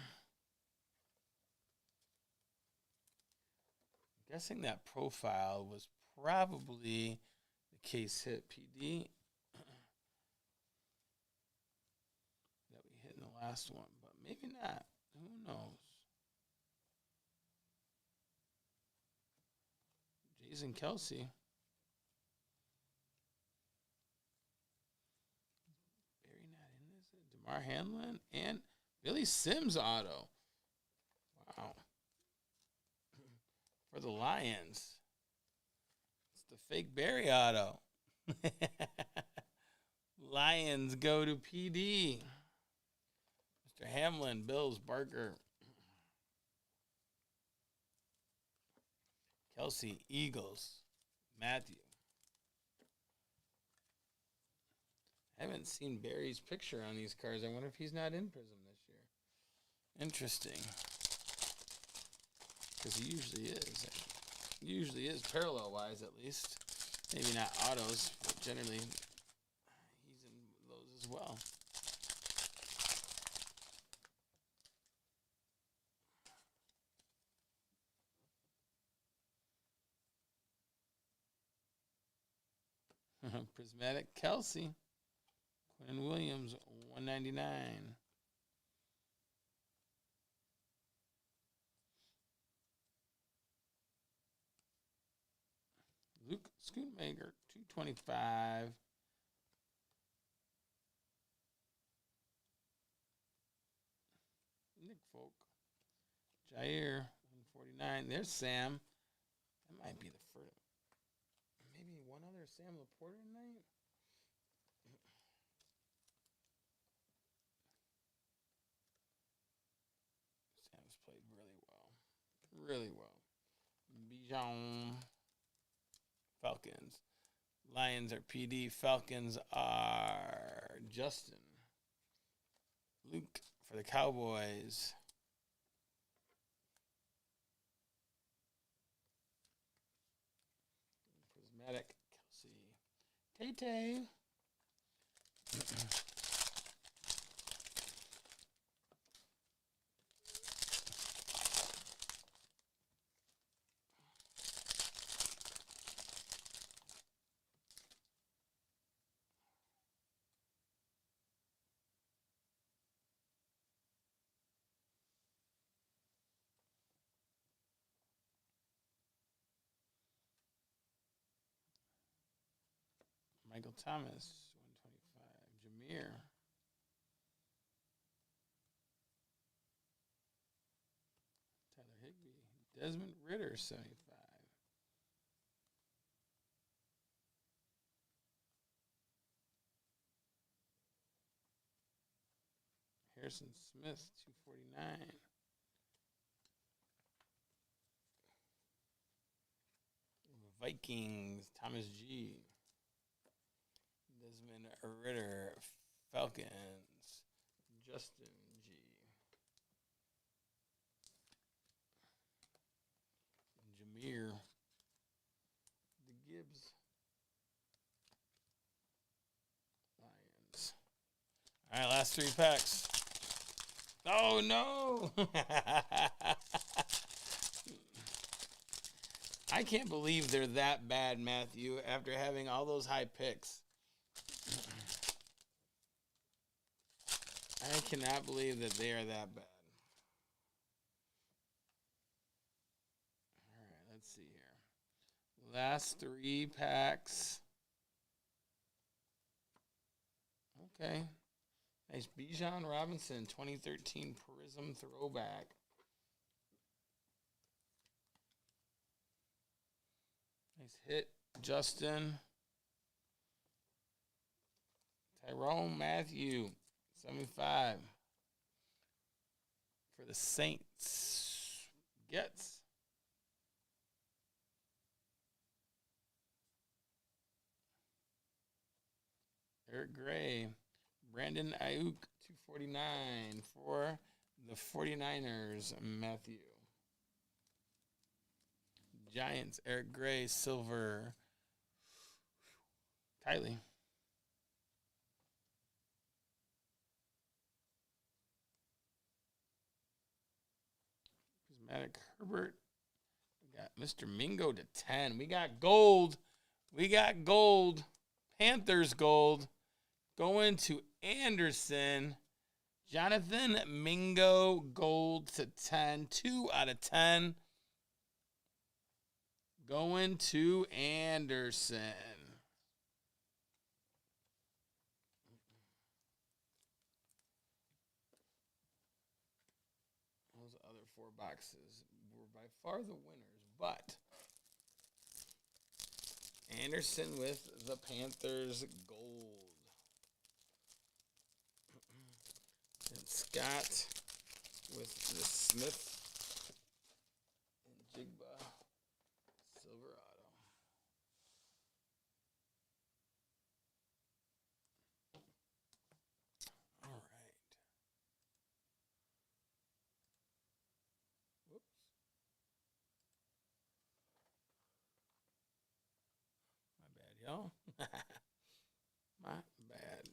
I'm guessing that profile was probably the case hit PD that we hit in the last one, but maybe not. Who knows? Jason Kelsey. Barry not in this. DeMar Hamlin and Billy Sims auto. Wow. For the Lions. It's the fake Barry auto. Lions go to PD. Mr. Hamlin, Bills, Barker. Kelsey, Eagles, Matthew. I haven't seen Barry's picture on these cards. I wonder if he's not in Prizm this year. Interesting. Because he usually is. Usually is, parallel-wise at least. Maybe not autos, but generally he's in those as well. Prismatic Kelsey. Quinn Williams, 199. Luke Schoonmaker, 225. Nick Folk. Jair, 149. There's Sam. That might be the first. Maybe one other Sam Laporta tonight? Sam's played really well. Really well. Bijan. Falcons. Lions are PD. Falcons are Justin. Luke for the Cowboys. Prismatic Kelsey. Tay-Tay. Michael Thomas, 125. Jameer. Tyler Higbee. Desmond Ritter, 75. Harrison Smith, 249. Vikings, Thomas G. Desmond Ritter, Falcons, Justin G. Jameer, the Gibbs, Lions. All right, last 3 packs. Oh, no. I can't believe they're that bad, Matthew, after having all those high picks. I cannot believe that they are that bad. All right, let's see here. Last 3 packs. Okay. Nice Bijan Robinson, 2013 Prizm throwback. Nice hit, Justin. Tyrone Matthew, 75. For the Saints. Gets. Eric Gray. Brandon Ayuk, 249 for the 49ers, Matthew. Giants, Eric Gray, silver. Kylie. Prismatic Herbert. We got Mr. Mingo to 10. We got gold. We got gold. Panthers gold. Going to Anderson. Jonathan Mingo gold to 10. 2 out of 10. Going to Anderson. Those other 4 boxes were by far the winners, but Anderson with the Panthers gold. And Scott with the Smith and Jigba silver auto. All right. Whoops. My bad, y'all. My bad.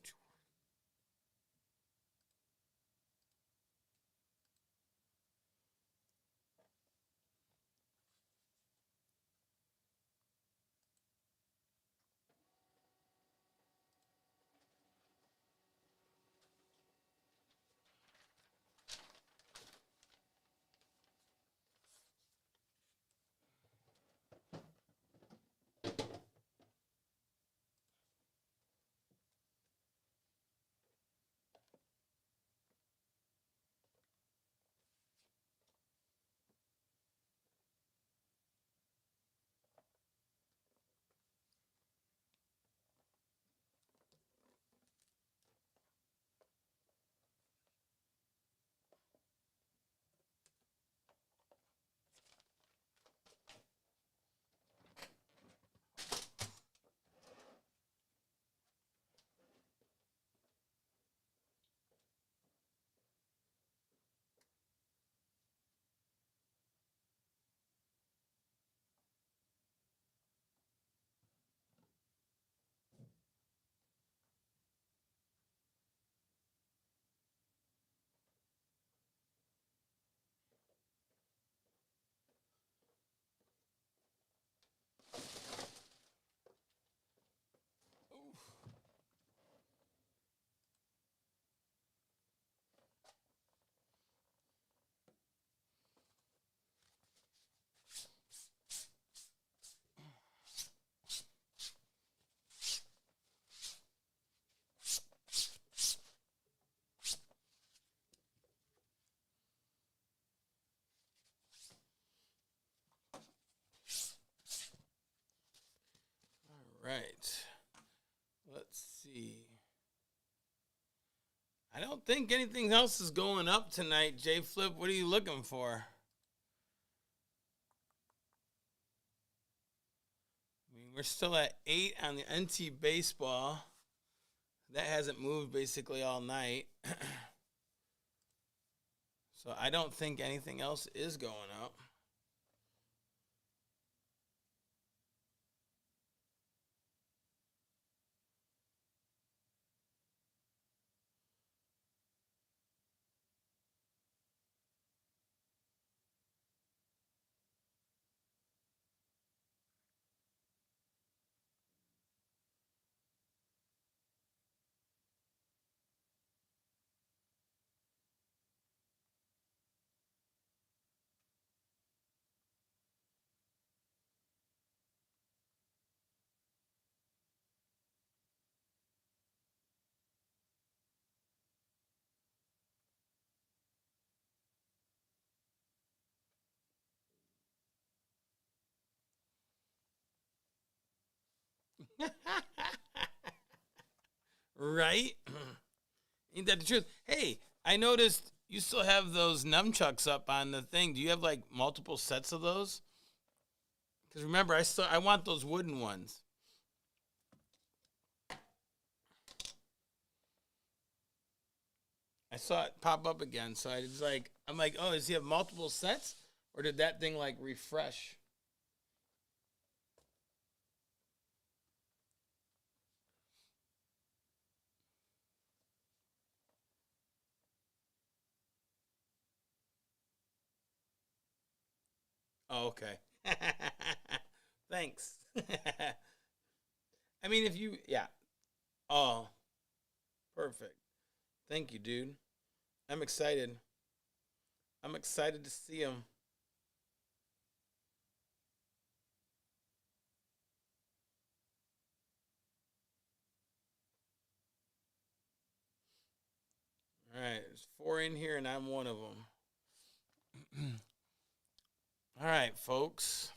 Right. Let's see. I don't think anything else is going up tonight. J Flip, what are you looking for? I mean, we're still at 8 on the NT baseball. That hasn't moved basically all night. So I don't think anything else is going up. Right? Ain't that the truth? Hey, I noticed you still have those nunchucks up on the thing. Do you have like multiple sets of those? Because remember, I want those wooden ones. I saw it pop up again, so I'm like, oh, does he have multiple sets, or did that thing like refresh? Oh, okay. Thanks. I mean, if you, yeah. Oh, perfect. Thank you, dude. I'm excited. I'm excited to see him. All right, there's four in here, and I'm one of them. All right, folks.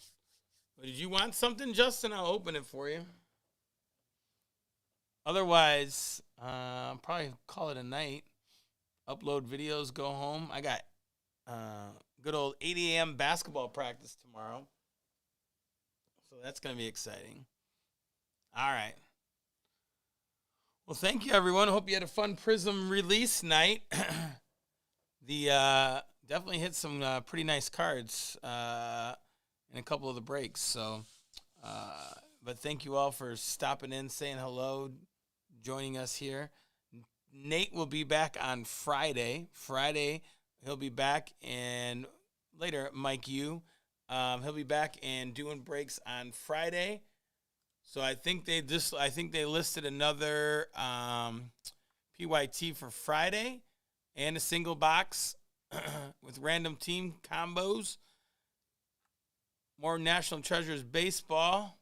Well, did you want something, Justin? I'll open it for you. Otherwise, probably call it a night. Upload videos, go home. I got good old 8 a.m. basketball practice tomorrow. So that's going to be exciting. All right. Well, thank you, everyone. Hope you had a fun Prizm release night. The definitely hit some pretty nice cards in a couple of the breaks. So, but thank you all for stopping in, saying hello, joining us here. Nate will be back on Friday. He'll be back, and later, Mike Yu, he'll be back and doing breaks on Friday. So I think they listed another PYT for Friday and a single box with random team combos. More National Treasures baseball.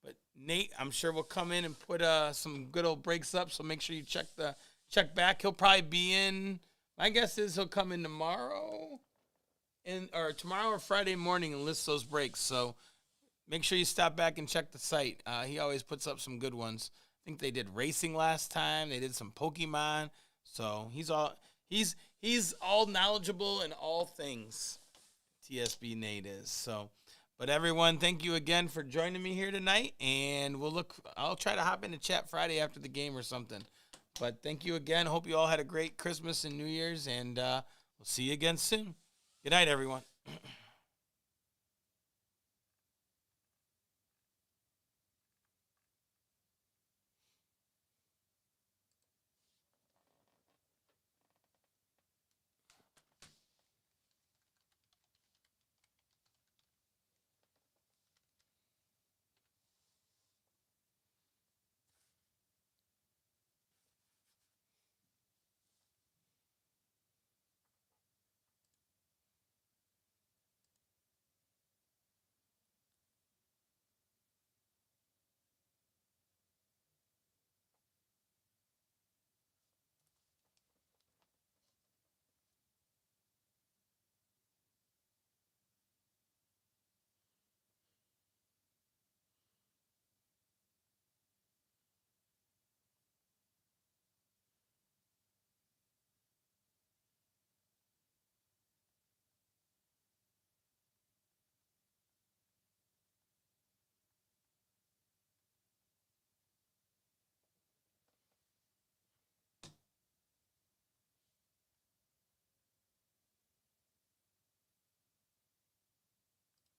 But Nate, I'm sure will come in and put some good old breaks up. So make sure you check back. He'll probably be in. My guess is he'll come in tomorrow, or tomorrow or Friday morning and list those breaks. So make sure you stop back and check the site. He always puts up some good ones. I think they did racing last time. They did some Pokemon. So he's all knowledgeable in all things. TSB Nate is. So, but everyone, thank you again for joining me here tonight. And I'll try to hop into chat Friday after the game or something. But thank you again. Hope you all had a great Christmas and New Year's. And we'll see you again soon. Good night, everyone.